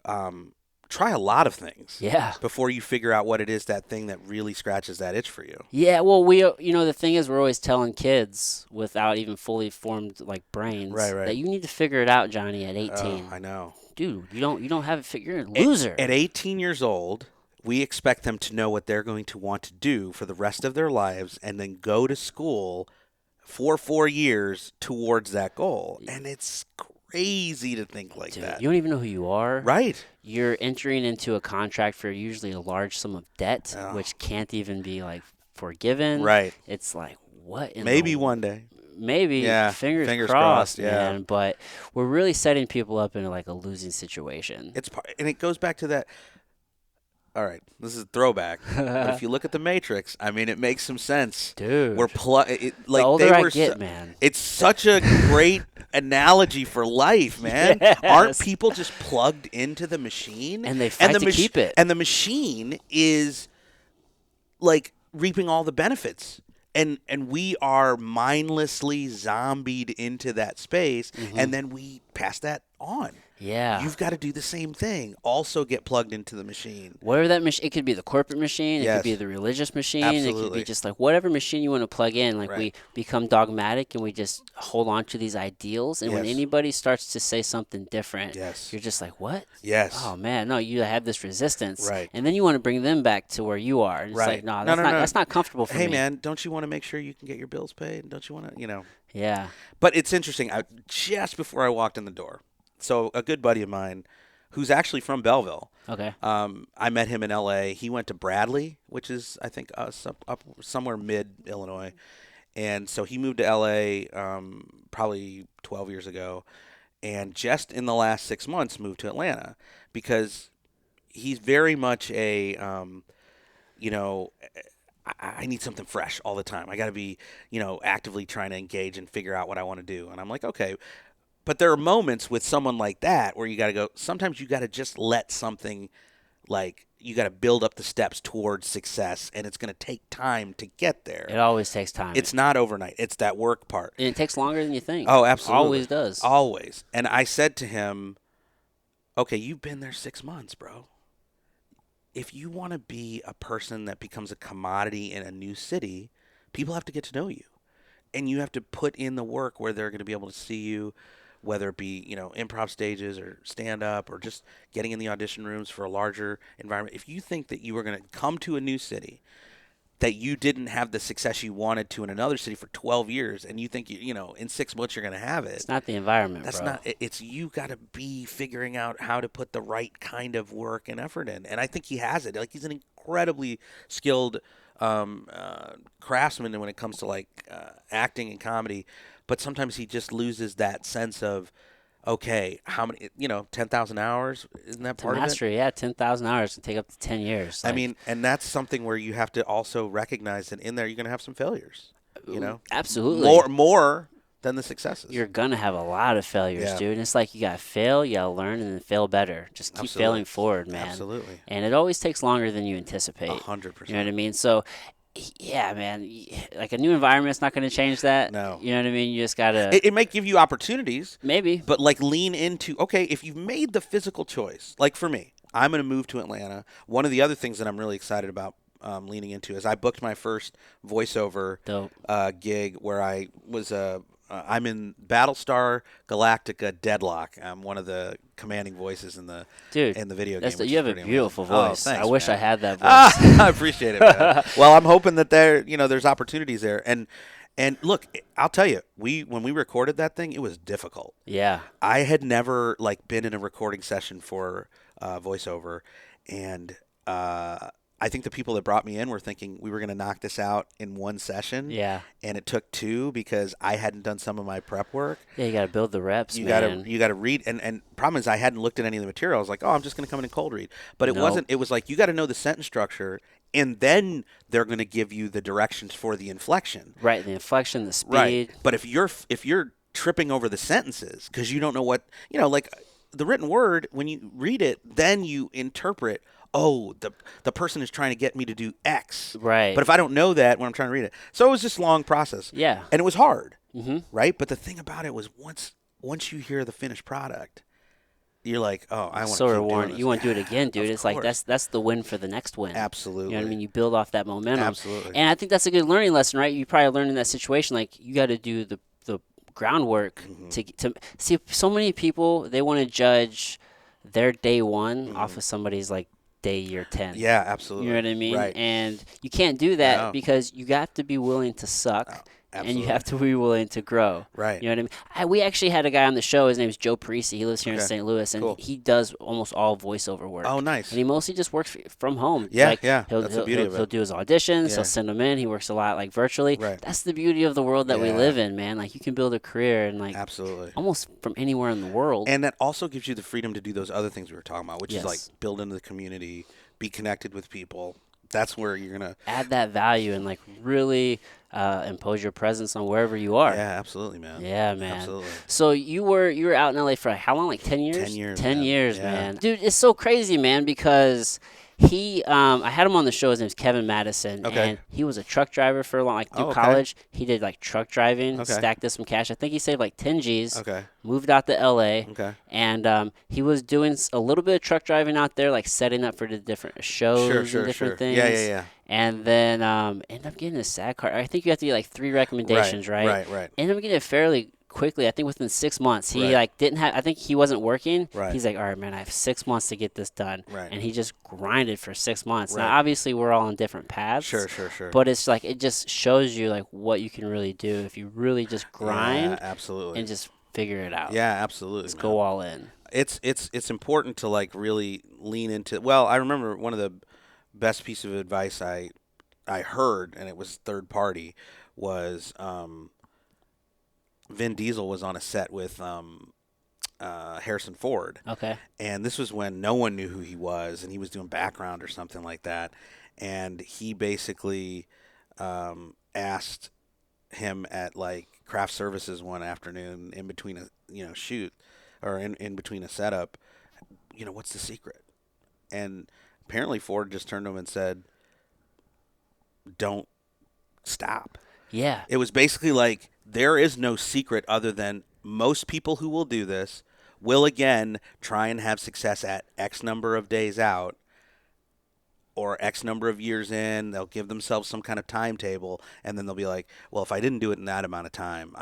um, try a lot of things Yeah. before you figure out what it is, that thing that really scratches that itch for you. Yeah, well, the thing is, we're always telling kids without even fully formed like brains Right. Right. that you need to figure it out, Johnny, at Oh, 18. I know. Dude, you don't have it figured. You're a At, loser. at 18 years old, we expect them to know what they're going to want to do for the rest of their lives and then go to school for 4 years towards that goal. And it's crazy to think like Dude, that. you don't even know who you are. Right. You're entering into a contract for usually a large sum of debt, Oh. which can't even be like forgiven. Right. It's like, what in Maybe the one day. maybe Yeah, fingers fingers crossed, crossed, yeah. man. But we're really setting people up into like a losing situation. And it goes back to that. All right, this is a throwback, but if you look at the Matrix, I mean, it makes some sense. Dude, We're like the older they I were. get, man. It's such a great analogy for life, man. Aren't Yes. people just plugged into the machine? And they fight to keep it. And the machine is like reaping all the benefits. And we are mindlessly zombied into that space, and then we pass that on. Yeah. You've got to do the same thing. Also get plugged into the machine. Whatever that machine, it could be the corporate machine, it Yes. could be the religious machine, it could Absolutely. be just like whatever machine you want to plug in. Like, Right. we become dogmatic and we just hold on to these ideals. And when Yes. anybody starts to say something different, Yes. you're just like, what? Yes. Oh man, no, you have this resistance, Right. and then you want to bring them back to where you are. And it's Right. like, no, No, that's no, no. that's not comfortable for Hey, me. man, don't you want to make sure you can get your bills paid? Don't you want to, Yeah. But it's interesting. Just before I walked in the door, so a good buddy of mine who's actually from Belleville, Okay. I met him in L.A. He went to Bradley, which is, I think, up somewhere mid-Illinois. And so he moved to L.A. Probably 12 years ago. And just in the last 6 months moved to Atlanta because he's very much a, I need something fresh all the time. I got to be, actively trying to engage and figure out what I want to do. And I'm like, okay. But there are moments with someone like that where you got to go, sometimes you got to just let something, like, you got to build up the steps towards success, and it's going to take time to get there. It always takes time. It's not overnight. It's that work part. And it takes longer than you think. Oh, absolutely. Always does. Always. And I said to him, okay, you've been there 6 months, bro. If you want to be a person that becomes a commodity in a new city, people have to get to know you. And you have to put in the work where they're going to be able to see you, whether it be, improv stages or stand-up or just getting in the audition rooms for a larger environment. If you think that you were going to come to a new city, that you didn't have the success you wanted to in another city for 12 years, and you think, in 6 months you're going to have it. It's not the environment, That's bro. not. It's you got to be figuring out how to put the right kind of work and effort in, and I think he has it. Like, he's an incredibly skilled craftsman when it comes to acting and comedy, but sometimes he just loses that sense of, okay, how many, 10,000 hours, isn't that To part master, of it? yeah, 10,000 hours can take up to 10 years. I Like, mean, and that's something where you have to also recognize that in there you're going to have some failures. absolutely. More than the successes. You're gonna have a lot of failures, Yeah. dude. And it's like, you gotta fail, you gotta learn, and then fail better. Just keep Absolutely. failing forward, man. Absolutely. And it always takes longer than you anticipate. 100%. You know what I mean? So, yeah, man. Like, a new environment's not gonna change that. No. You know what I mean? You just gotta It might give you opportunities, maybe. but lean into, okay, if you've made the physical choice, like for me, I'm going to move to Atlanta. One of the other things that I'm really excited about leaning into is I booked my first voiceover Dope. gig where I was I'm in Battlestar Galactica Deadlock. I'm one of the commanding voices in the Dude, video game. which you is have a pretty beautiful amazing. voice. Oh, thanks, I wish man. I had that voice. I appreciate it, man. Well, I'm hoping that there's opportunities there. And look, I'll tell you, when we recorded that thing, it was difficult. Yeah. I had never been in a recording session for voiceover, and I think the people that brought me in were thinking we were going to knock this out in one session, Yeah. and it took two because I hadn't done some of my prep work. Yeah, you got to build the reps, You gotta man. you gotta read, and problem is I hadn't looked at any of the material. I was like, oh, I'm just going to come in and cold read, but it Nope. wasn't. It was like you got to know the sentence structure, and then they're going to give you the directions for the inflection. Right, the inflection, the Right. speed. But if you're tripping over the sentences because you don't know what like the written word, when you read it, then you interpret. Oh, the person is trying to get me to do X. Right. But if I don't know that when I'm trying to read it, so it was just a long process. Yeah. And it was hard, Mm-hmm. right? But the thing about it was once you hear the finished product, you're like, oh, I want to So keep doing rewarding. this. You want to do it Yeah, again, dude. of It's like course. that's the win for the next win. Absolutely. You know what I mean? You build off that momentum. Absolutely. And I think that's a good learning lesson, right? You probably learned in that situation, like you got to do the groundwork Mm-hmm. to see. So many people, they want to judge their day one Mm-hmm. off of somebody's like year 10. Yeah, absolutely. You know what I mean? Right. And you can't do that No. because you have to be willing to suck. Oh, And you absolutely. have to be willing to grow. Right. You know what I mean? We actually had a guy on the show. His name is Joe Parisi. He lives here in Okay. St. Louis, and Cool. he does almost all voiceover work. Oh, nice. And he mostly just works from home. Yeah, Like, yeah. He'll, That's he'll, the beauty he'll, of it. he'll do his auditions. Yeah. He'll send them in. He works a lot like virtually. Right. That's the beauty of the world that we Yeah. live in, man. Like you can build a career and like Absolutely. almost from anywhere in the world. And that also gives you the freedom to do those other things we were talking about, which is Yes. like build into the community, be connected with people. That's where you're gonna. Add that value and like really impose your presence on wherever you are. Yeah, absolutely, man. Yeah, man. Absolutely. So you were out in LA for how long? Like 10 years? 10 years, 10 man. years, Yeah. man. Dude, it's so crazy, man, because I had him on the show. His name's Kevin Madison, Okay. and he was a truck driver for a long, like through Oh, okay. college. He did like truck driving, Okay. stacked up some cash. I think he saved like 10 G's. Okay. Moved out to LA, Okay. and he was doing a little bit of truck driving out there, like setting up for the different shows Sure. and different Sure. things. Yeah. Yeah. Yeah. And then ended up getting a SAG card. I think you have to get like 3 recommendations, right? Right. Ended up getting it fairly quickly. I think within 6 months. He Right. like didn't have. I think he wasn't working. Right. He's like, all right, man, I have 6 months to get this done. Right. And he just grinded for 6 months. Right. Now, obviously, we're all on different paths. Sure. But it's like it just shows you like what you can really do if you really just grind Yeah, absolutely. and just figure it out. Yeah, absolutely. Just man. go all in. It's important to like really lean into. Well, I remember one of the best piece of advice I heard, and it was third party, was Vin Diesel was on a set with Harrison Ford, Okay. and this was when no one knew who he was, and he was doing background or something like that, and he basically asked him at like craft services one afternoon in between a shoot or in between a setup, what's the secret? And apparently Ford just turned to him and said, don't stop. Yeah. It was basically like there is no secret other than most people who will do this will again try and have success at X number of days out or X number of years in. They'll give themselves some kind of timetable, and then they'll be like, well, if I didn't do it in that amount of time,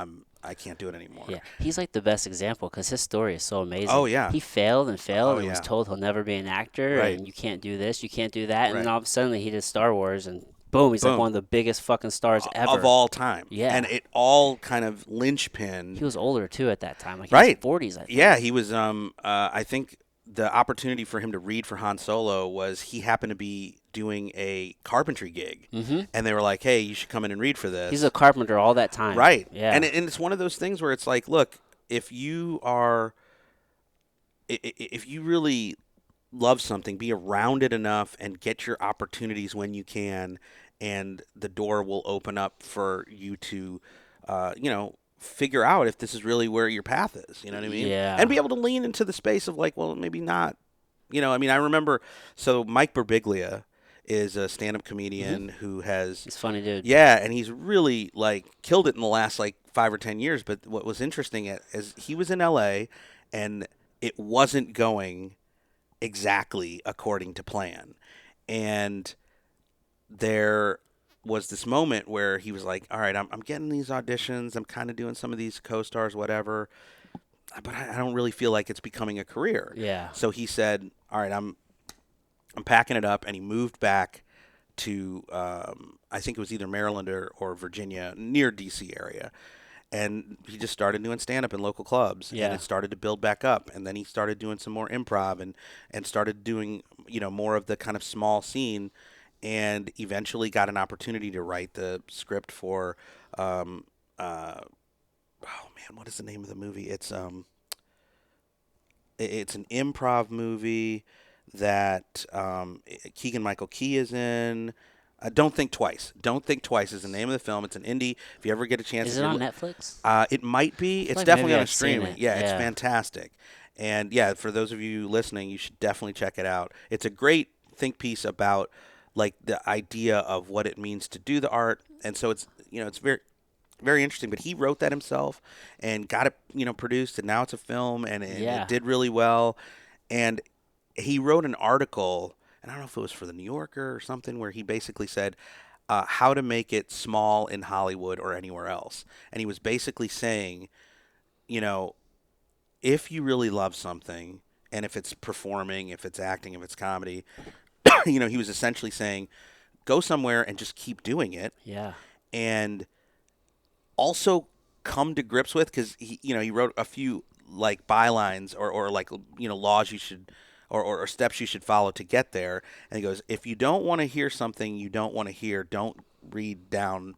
I can't do it anymore. Yeah, he's like the best example because his story is so amazing. Oh, yeah. He failed and failed Oh, and was yeah. told he'll never be an actor Right. and you can't do this, you can't do that, and then Right. all of a sudden he did Star Wars and boom, he's like Boom. one of the biggest fucking stars ever. Of all time. Yeah. And it all kind of linchpin. He was older too at that time, like in Right. his 40s, I think. Yeah, he was. I think the opportunity for him to read for Han Solo was he happened to be doing a carpentry gig, and they were like, "Hey, you should come in and read for this." He's a carpenter all that time. right. Yeah. And it's one of those things where it's like, look, if you are, if you really love something, be around it enough and get your opportunities when you can, and the door will open up for you to, figure out if this is really where your path is. You know what I mean? Yeah. And be able to lean into the space of like, well, maybe not. I remember. So Mike Birbiglia is a stand-up comedian who has. He's a funny dude. Yeah, and he's really like killed it in the last like 5 or 10 years. But what was interesting is he was in LA, and it wasn't going exactly according to plan, and there was this moment where he was like, all right, I'm getting these auditions, I'm kind of doing some of these co-stars, whatever, but I don't really feel like it's becoming a career. Yeah. So he said, all right, I'm packing it up, and he moved back to I think it was either Maryland or Virginia, near DC area, and he just started doing stand up in local clubs, and Yeah. it started to build back up, and then he started doing some more improv, and started doing more of the kind of small scene, and eventually got an opportunity to write the script for um uh oh man, what is the name of the movie? It's an improv movie that Keegan Michael Key is in. Don't Think Twice. Don't Think Twice is the name of the film. It's an indie. If you ever get a chance, Is if it you're on Netflix? it might be. I feel It's like definitely maybe on a I've seen streaming. it. Yeah, it's Yeah. fantastic. And yeah, for those of you listening, you should definitely check it out. It's a great think piece about like the idea of what it means to do the art. And so it's very very interesting. But he wrote that himself and got it produced, and now it's a film, and it Yeah. did really well. And he wrote an article, and I don't know if it was for the New Yorker or something, where he basically said how to make it small in Hollywood or anywhere else. And he was basically saying, you know, if you really love something, and if it's performing, if it's acting, if it's comedy, he was essentially saying, go somewhere and just keep doing it, Yeah. and also come to grips with, because he wrote a few like bylines or like laws you should or steps you should follow to get there. And he goes, if you don't want to hear something you don't want to hear, don't read down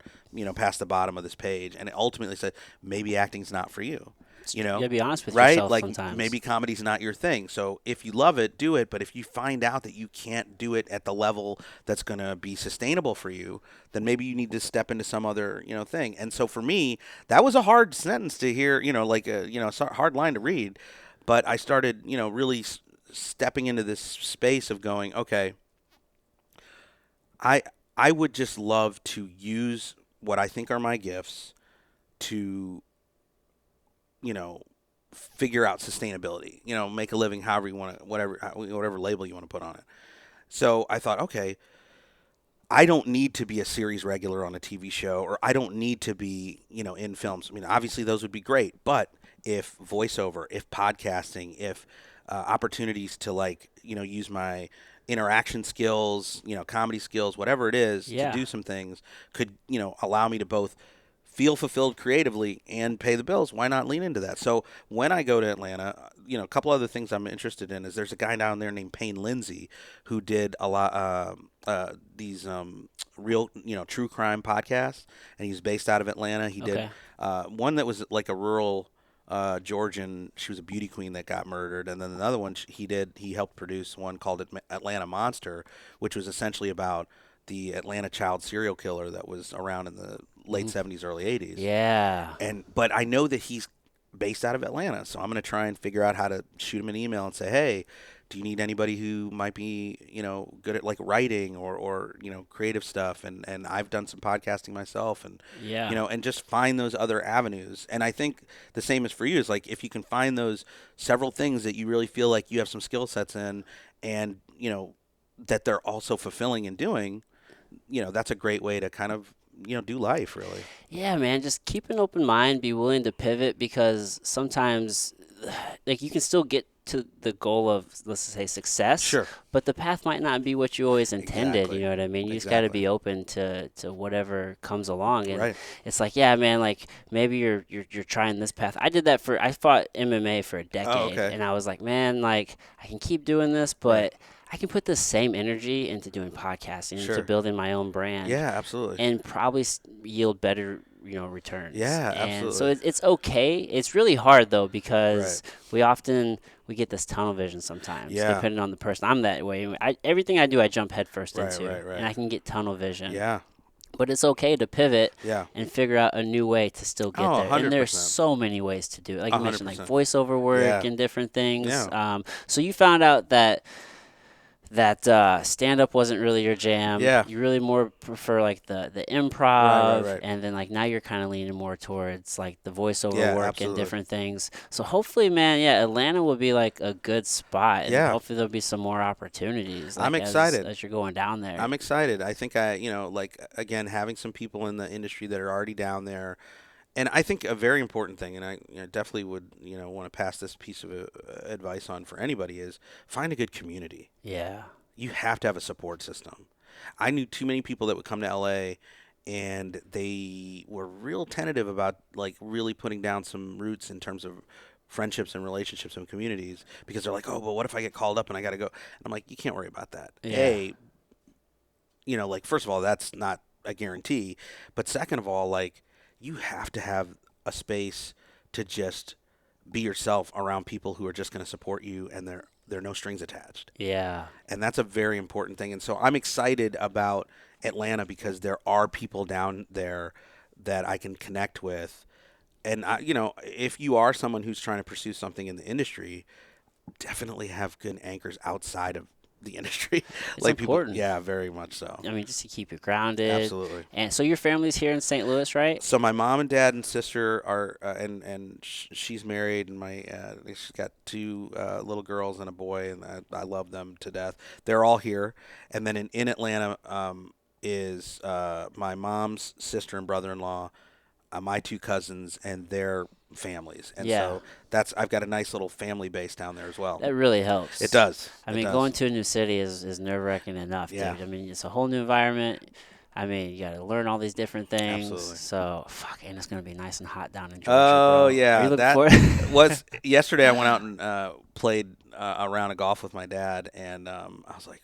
past the bottom of this page. And it ultimately said maybe acting's not for you. You gotta be honest with Right? yourself Like sometimes. maybe comedy's not your thing. So if you love it, do it. But if you find out that you can't do it at the level that's going to be sustainable for you, then maybe you need to step into some other, thing. And so for me, that was a hard sentence to hear, like a, hard line to read. But I started, really stepping into this space of going, okay, I I would just love to use what I think are my gifts to you know, figure out sustainability. Make a living however you want to, whatever label you want to put on it. So I thought, okay, I don't need to be a series regular on a TV show, or I don't need to be, in films. I mean, obviously those would be great, but if voiceover, if podcasting, if opportunities to like, use my interaction skills, comedy skills, whatever it is, to Yeah. do some things could, allow me to both feel fulfilled creatively and pay the bills, why not lean into that? So when I go to Atlanta, a couple other things I'm interested in is there's a guy down there named Payne Lindsay who did a lot these real true crime podcasts, and he's based out of Atlanta. He did Okay. one that was like a rural Georgian. She was a beauty queen that got murdered, and then another one he helped produce one called Atlanta Monster, which was essentially about the Atlanta child serial killer that was around in the late Hmm. 70s, early 80s. Yeah. But I know that he's based out of Atlanta, so I'm going to try and figure out how to shoot him an email and say, "Hey, do you need anybody who might be, good at like writing or creative stuff?" And I've done some podcasting myself, and Yeah. and just find those other avenues. And I think the same is for you, is like if you can find those several things that you really feel like you have some skill sets in, and that they're also fulfilling in doing, that's a great way to kind of, do life really. Yeah, man, just keep an open mind, be willing to pivot, because sometimes like you can still get to the goal of, let's say, success, Sure. but the path might not be what you always intended, you Exactly. know what I mean? You just got to Exactly. be open to whatever comes along. And Right. it's like, yeah, man, like maybe you're trying this path. I fought MMA for a Oh, decade, okay. and I was like, man, like I can keep doing this, Right. but I can put the same energy into doing podcasting, into Sure. building my own brand, Yeah, absolutely. and probably yield better, returns. Yeah, And so absolutely. it's okay. It's really hard though, Right. because we get this tunnel vision sometimes, Yeah. depending on the person. I'm that way. Everything I do, I jump headfirst Right, into, right, and right. I can get tunnel vision. Yeah. But it's okay to pivot Yeah. and figure out a new way to still get Oh, there. And there's 100%. so many ways to do it. Like you mentioned, like 100%. voiceover work Yeah. and different things. Yeah. So you found out that stand up wasn't really your jam. Yeah. You really more prefer like the Right, right, improv, right. and then like now you're kind of leaning more towards like the voiceover Yeah, work and absolutely. different things. So hopefully, man, yeah, Atlanta will be like a good spot, and Yeah. hopefully there'll be some more opportunities I'm like as excited. as you're going down there. I'm excited. I think like again, having some people in the industry that are already down there. And I think a very important thing, and I definitely would, want to pass this piece of advice on for anybody, is find a good community. Yeah. You have to have a support system. I knew too many people that would come to LA and they were real tentative about like really putting down some roots in terms of friendships and relationships and communities because they're like, oh, but what if I get called up and I got to go? And I'm like, you can't worry about that. Yeah. Like first of all, that's not a guarantee, but second of all, like you have to have a space to just be yourself around people who are just going to support you and there are no strings attached. Yeah. And that's a very important thing. And so I'm excited about Atlanta because there are people down there that I can connect with. And if you are someone who's trying to pursue something in the industry, definitely have good anchors outside of the industry. It's Like people, important. yeah, very much so. I mean, just to keep you grounded. Absolutely. And so your family's here in St. Louis, right? So my mom and dad and sister are, she's married, and she's got two little girls and a boy, and I love them to death. They're all here, and then in Atlanta is my mom's sister and brother-in-law, my two cousins and their families, and Yeah. so I've got a nice little family base down there as well. That really helps. It does. I It mean, does. going to a new city is nerve-wracking enough, Yeah. dude. I mean, it's a whole new environment. I mean, you got to learn all these different things. Absolutely. So, fuck, and it's going to be nice and hot down in Georgia, Oh bro. Are yeah, you looking that for it? was yesterday. I went out and played a round of golf with my dad, and I was like,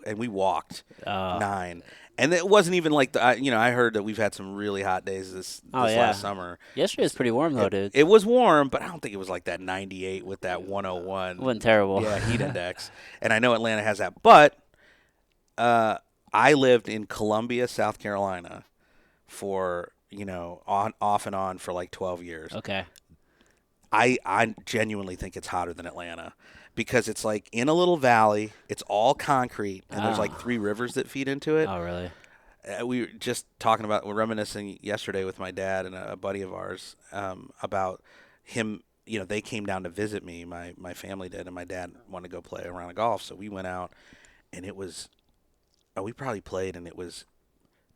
and we walked Uh, 9, and it wasn't even like I heard that we've had some really hot days this oh, yeah. last summer. Yesterday was pretty warm, though, dude. It was warm, but I don't think it was like that 98 with that It 101. wasn't terrible. Yeah, heat index. And I know Atlanta has that, but I lived in Columbia, South Carolina, for off and on for like 12 years. Okay. I genuinely think it's hotter than Atlanta because it's like in a little valley. It's all concrete, and there's like Oh. 3 rivers that feed into it. Oh, really? We were just we're reminiscing yesterday with my dad and a buddy of ours about him. They came down to visit me. My family did, and my dad wanted to go play a round of golf, so we went out, and it was. We probably played, and it was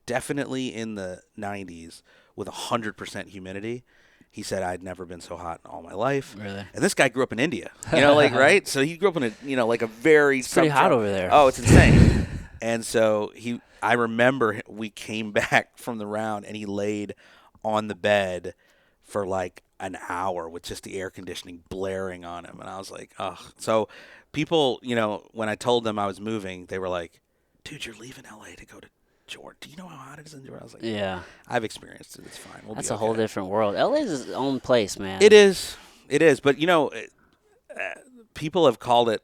definitely in the 90s with 100% humidity. He said, I'd never been so hot in all my life. Really? And this guy grew up in India, right? So he grew up in like a very It's pretty hot over there. Oh, it's insane. And so I remember we came back from the round and he laid on the bed for like an hour with just the air conditioning blaring on him. And I was like, oh. So people, when I told them I was moving, they were like, dude, you're leaving LA to go to Georgia. Do you know how hot it is in Georgia? I was like, Yeah. I've experienced it. It's fine. We'll That's be a whole okay." different world. LA is its own place, man. It is. It is. But, people have called it,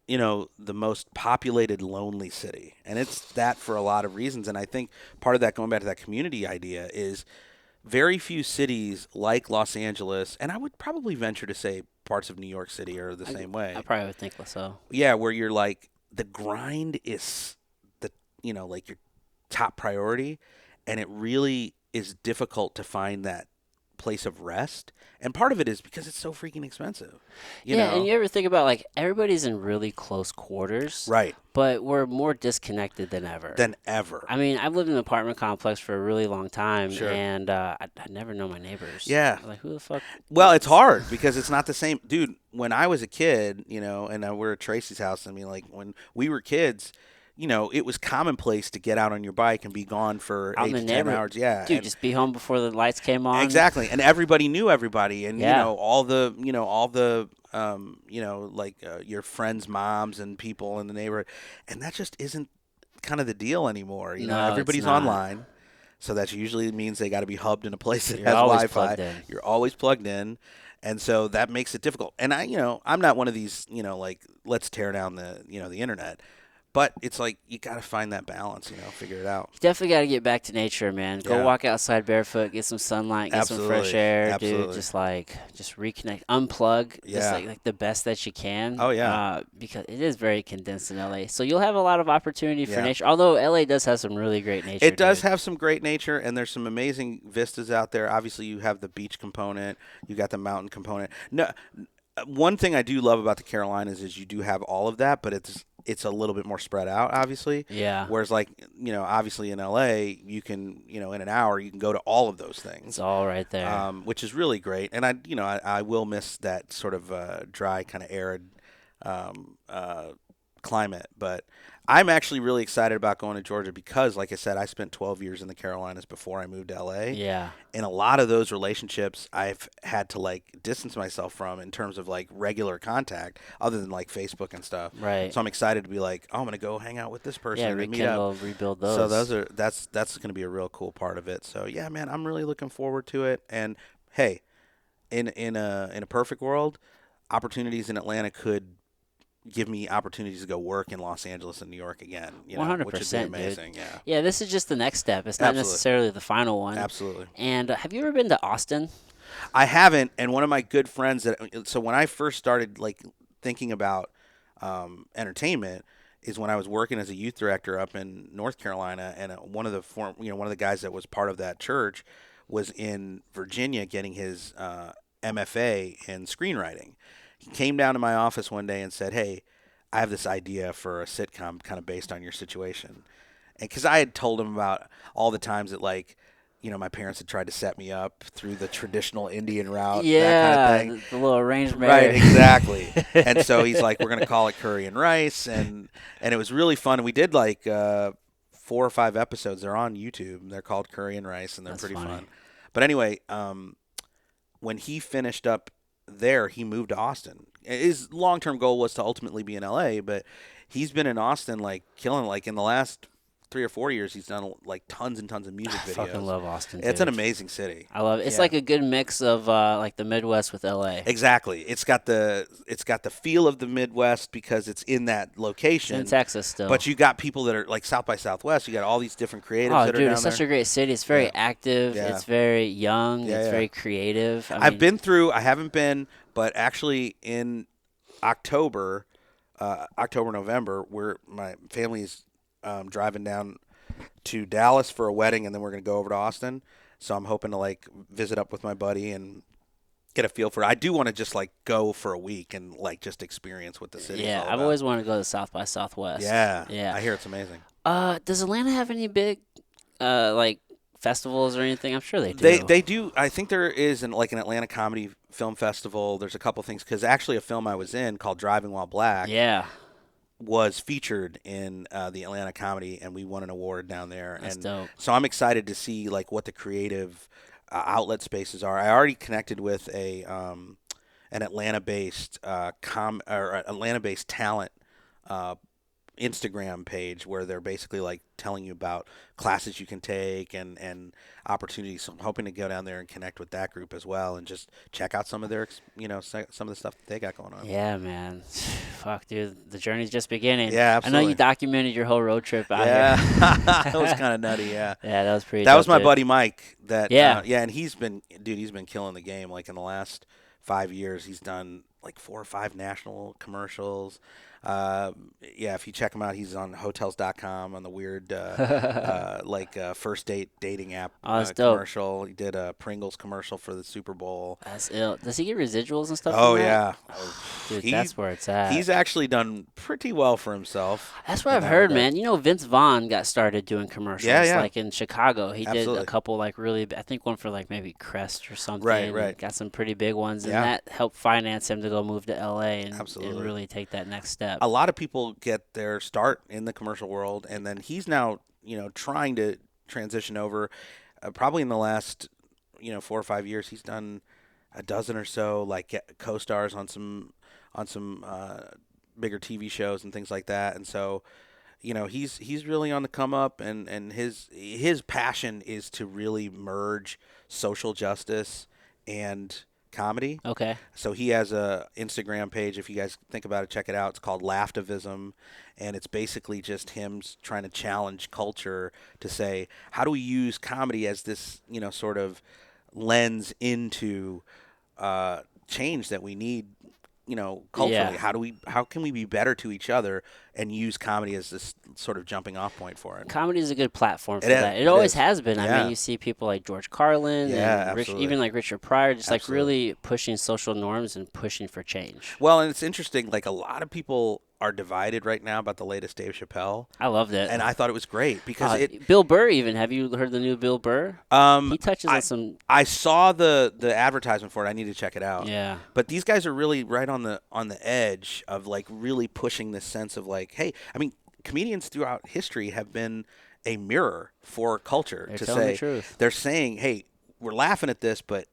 the most populated, lonely city. And it's that for a lot of reasons. And I think part of that, going back to that community idea, is very few cities like Los Angeles, and I would probably venture to say parts of New York City are the same way. I probably would think so. Yeah, where you're like, the grind is like your top priority, and it really is difficult to find that place of rest. And part of it is because it's so freaking expensive. And you ever think about like everybody's in really close quarters, Right. but we're more disconnected than ever. I mean, I've lived in an apartment complex for a really long time, Sure. and I never know my neighbors. Yeah. Like, who the fuck? Well, it's hard because it's not the same. Dude, when I was a kid, and we're at Tracy's house, I mean, like when we were kids, it was commonplace to get out on your bike and be gone for Out 8 in the to 10 neighborhood. hours. Yeah. Dude, and- just be home before the lights came on. Exactly. And everybody knew everybody. And, Yeah. all the, your friends' moms and people in the neighborhood. And that just isn't kind of the deal anymore. No, it's Everybody's not. online. So that usually means they got to be hubbed in a place that You're has always Wi-Fi. plugged in. You're always plugged in. And so that makes it difficult. And I'm not one of these, let's tear down the internet. But it's like you got to find that balance, figure it out. You definitely got to get back to nature, man. Go Yeah. walk outside barefoot, get some sunlight, get some fresh Absolutely. air, Absolutely. dude. Just reconnect, unplug, just Yeah. like the best that you can. Oh, yeah. Because it is very condensed in LA, so you'll have a lot of opportunity for Yeah. nature. Although LA does have some really great nature. It does dude. have some great nature, and there's some amazing vistas out there. Obviously, you have the beach component, you got the mountain component. No, one thing I do love about the Carolinas is you do have all of that, but it's a little bit more spread out, obviously. Yeah. Whereas, like, obviously in LA, you can, in an hour, you can go to all of those things. It's all right there. Which is really great. And I will miss that sort of dry, kind of arid climate. But I'm actually really excited about going to Georgia because, like I said, I spent 12 years in the Carolinas before I moved to LA. Yeah. And a lot of those relationships I've had to like distance myself from in terms of like regular contact, other than like Facebook and stuff. Right. So I'm excited to be like, oh, I'm gonna go hang out with this Yeah, person and meet up. rekindle, rebuild So those. that's gonna be a real cool part of it. So yeah, man, I'm really looking forward to it. And hey, in a perfect world, opportunities in Atlanta could give me opportunities to go work in Los Angeles and New York again, which would be 100%, dude. amazing. Yeah. Yeah, this is just the next step. It's not Absolutely. necessarily the final one. Absolutely. And have you ever been to Austin? I haven't, and one of my good friends so when I first started like thinking about entertainment is when I was working as a youth director up in North Carolina, and one of the guys that was part of that church was in Virginia getting his MFA in screenwriting. He came down to my office one day and said, "Hey, I have this idea for a sitcom kind of based on your situation." And because I had told him about all the times that like, my parents had tried to set me up through the traditional Indian route, that kind of Yeah, thing. the little arranged Right, marriage. exactly. And so he's like, "We're gonna call it Curry and Rice," and it was really fun. And we did like 4 or 5 episodes. They're on YouTube. They're called Curry and Rice, and they're That's pretty funny. fun. But anyway, when he finished up there, he moved to Austin. His long-term goal was to ultimately be in LA, but he's been in Austin like killing. Like in the last 3 or 4 years, he's done like tons and tons of music I fucking videos. love Austin, It's dude. an amazing city. I love it. It's Yeah. like a good mix of like the Midwest with LA. Exactly. It's got the feel of the Midwest because it's in that It's in location. Texas still. But you got people that are like South by Southwest. You got all these different creatives Oh, that are dude, down it's such there. a great city. It's very Yeah. active. Yeah. It's very young. Yeah, It's yeah. very creative. I I've mean, been through. I haven't been, but actually in October, November, where my family's driving down to Dallas for a wedding, and then we're gonna go over to Austin. So I'm hoping to like visit up with my buddy and get a feel for it. I do want to just like go for a week and like just experience what the city's yeah, all I've about. always wanted to go to South by Southwest. Yeah, Yeah. I hear it's amazing. Does Atlanta have any big, like festivals or anything? I'm sure they They do. they do. I think there is an Atlanta Comedy Film Festival. There's a couple things because actually a film I was in called Driving While Black Yeah, was featured in the Atlanta Comedy, and we won an award down there. that's And dope. so I'm excited to see like what the creative outlet spaces are. I already connected with an Atlanta-based Atlanta-based talent Instagram page where they're basically like telling you about classes you can take and opportunities. So I'm hoping to go down there and connect with that group as well and just check out some of their some of the stuff that they got going on. Yeah, man. Fuck, dude. The journey's just beginning. Yeah, I know you absolutely. documented your whole road trip out Yeah, here. that was kind of nutty. Yeah, Yeah, that was pretty that was dope, my dude. buddy Mike. That Yeah. yeah, and he's been killing the game. Like in the last 5 years, he's done like 4 or 5 national commercials. Uh, yeah, if you check him out, he's on Hotels.com on the weird first date dating app Oh, that's dope. commercial. He did a Pringles commercial for the Super Bowl. That's ill. Does he get residuals and stuff Oh from that? yeah, Dude, he that's where it's at. he's actually done pretty well for himself. That's what in I've that heard, regard. man. You know, Vince Vaughn got started doing commercials. Yeah, yeah. Like in Chicago, he did a Absolutely. couple, like really, I think one for like maybe Crest or something. Right, and right. Got some pretty big ones, and Yeah. that helped finance him to go move to LA and Absolutely. really take that next step. A lot of people get their start in the commercial world, and then he's now trying to transition over. Probably in the last 4 or 5 years, he's done a dozen or so like co-stars on some bigger TV shows and things like that. And so he's really on the come up, and his passion is to really merge social justice and comedy. Okay. So he has a Instagram page. If you guys think about it, check it out. It's called Laftivism, and it's basically just him trying to challenge culture to say, how do we use comedy as this, sort of lens into change that we need, culturally. Yeah. How can we be better to each other and use comedy as this sort of jumping off point for it? Comedy is a good platform for It is. that. It It always is. has been. I Yeah. mean, you see people like George Carlin Yeah, and absolutely. even like Richard Pryor, just like Absolutely. really pushing social norms and pushing for change. Well, and it's interesting. Like a lot of people are divided right now about the latest Dave Chappelle, I loved it. and I thought it was great because Bill Burr even. Have you heard the new Bill Burr? um He touches on I some. I saw the advertisement for it. I need to check it out. Yeah. But these guys are really right on the edge of like really pushing this sense of like, hey, I mean, comedians throughout history have been a mirror for culture They're to telling the say truth. they're saying, hey, we're laughing at this, but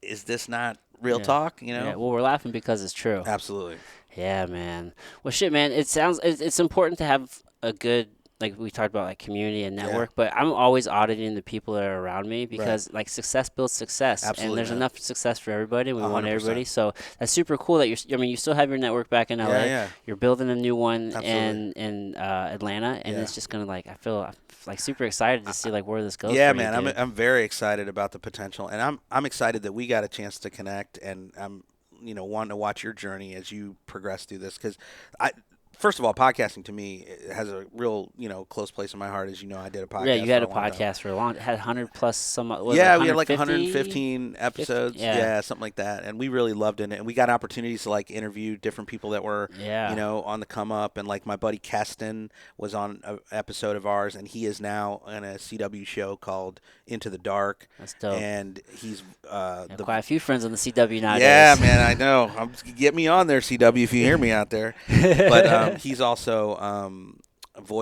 is this not real Yeah. talk? You Yeah. know? Well, we're laughing because it's true. Absolutely. Yeah, man. Well, shit, man. It's important to have a good, like we talked about, like community and Yeah. network. But I'm always auditing the people that are around me Right. because like success builds success, and Absolutely, there's man. enough success for everybody. And we want 100%. everybody. So that's super cool that I mean, you still have your network back in LA. Yeah. You're building a new one Absolutely. in Atlanta, and Yeah. it's just gonna like I'm like super excited to see like where this goes. Yeah, for man, you, dude. I'm very excited about the potential, and I'm excited that we got a chance to connect, and I'm wanting to watch your journey as you progress through this because I. First of all, podcasting to me has a real, close place in my heart. As you know, I did a podcast. Yeah, you had for a a long time. podcast for a long. Had 100 plus some. Was Yeah, it we had like 150? 115 episodes. Yeah. Yeah, something like that. And we really loved it. And we got opportunities to like interview different people that were, Yeah. on the come up. And like my buddy Keston was on an episode of ours, and he is now in a CW show called Into the Dark. That's dope. And he's Quite a few friends on the CW nowadays. Yeah, man, I know. Get me on there, CW, if you hear me out there. But he's also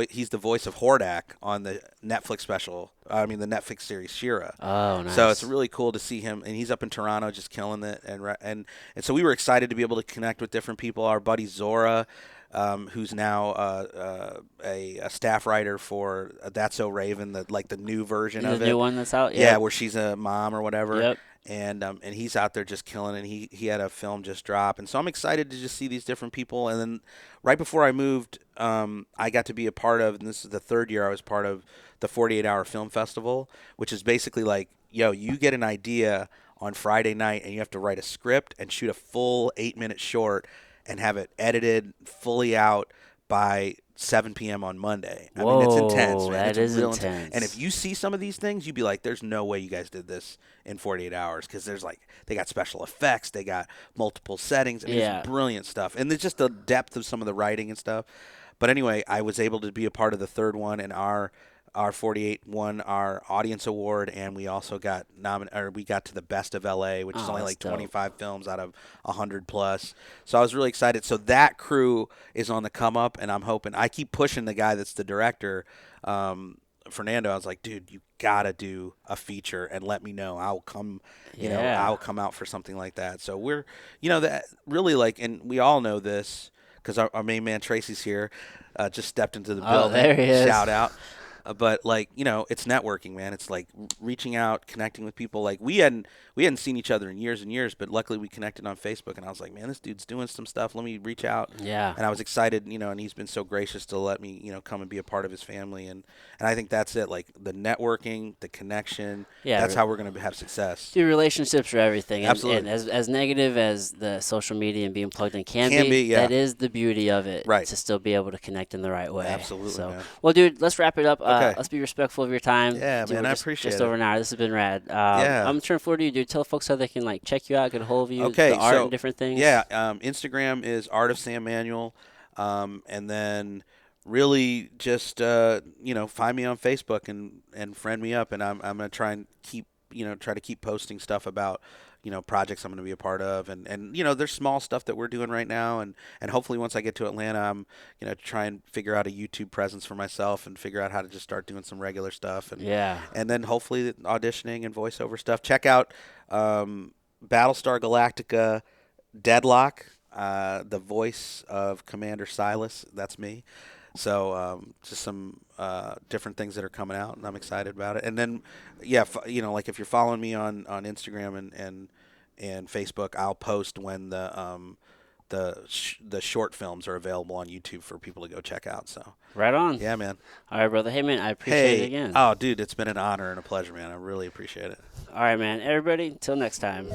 he's the voice of Hordak on the Netflix special. I mean, the Netflix series Shira. Oh, nice. So it's really cool to see him, and he's up in Toronto, just killing it. And so we were excited to be able to connect with different people. Our buddy Zora, who's now a staff writer for That's So Raven, the new version of it. The new one that's out. Yeah, where she's a mom or whatever. Yep. And he's out there just killing it. And he had a film just drop, and so I'm excited to just see these different people. And then right before I moved, I got to be a part of, and this is the third year I was part of the 48-hour film festival, which is basically like, you get an idea on Friday night, and you have to write a script and shoot a full 8-minute short and have it edited fully out by 7 p.m. on Monday. I mean, it's intense, man. That it's is real intense. And if you see some of these things, you'd be like, there's no way you guys did this in 48 hours because they got special effects, they got multiple settings, and it's brilliant stuff. And there's just the depth of some of the writing and stuff. But anyway, I was able to be a part of the third one, and our 48 won our audience award, and we also got we got to the best of LA, which is only like 25 films out of 100 plus. So I was really excited. So that crew is on the come up, and I'm hoping. I keep pushing the guy that's the director, Fernando. I was like, dude, you gotta do a feature and let me know. I'll come. I'll come out for something like that. So we're, that really like, and we all know this because our main man Tracy's here, just stepped into the building. There he is. Shout out. But it's networking, man. It's like reaching out, connecting with people. Like we hadn't seen each other in years and years, but luckily we connected on Facebook, and I was like, man, this dude's doing some stuff. Let me reach out. Yeah. And I was excited, and he's been so gracious to let me, come and be a part of his family, and I think that's it. Like the networking, the connection. Yeah. That's how we're gonna have success. Dude, relationships are everything. Absolutely. And as negative as the social media and being plugged in can be, yeah. that is the beauty of it. Right. To still be able to connect in the right way. Absolutely. So, man. well, dude, let's wrap it up. Okay. Let's be respectful of your time. Yeah, dude, man, I just, appreciate just it. over an hour. This has been rad. Yeah. I'm turning forward to you, dude. Tell folks how they can like check you out, get a hold of you, Okay, the art so, and different things. Yeah, Instagram is Art of Sam Manuel, and then really just find me on Facebook and friend me up, and I'm gonna try and keep posting stuff about projects I'm going to be a part of, and there's small stuff that we're doing right now, and hopefully once I get to Atlanta, I'm try and figure out a YouTube presence for myself and figure out how to just start doing some regular stuff, and then hopefully auditioning and voiceover stuff. Check out Battlestar Galactica Deadlock, the voice of Commander Silas. That's me. So just some different things that are coming out, and I'm excited about it. And then, like if you're following me on Instagram and Facebook, I'll post when the short films are available on YouTube for people to go check out. So right on. Yeah, man. All right, brother. Hey, man, I appreciate it again. Oh, dude, it's been an honor and a pleasure, man. I really appreciate it. All right, man. Everybody, until next time.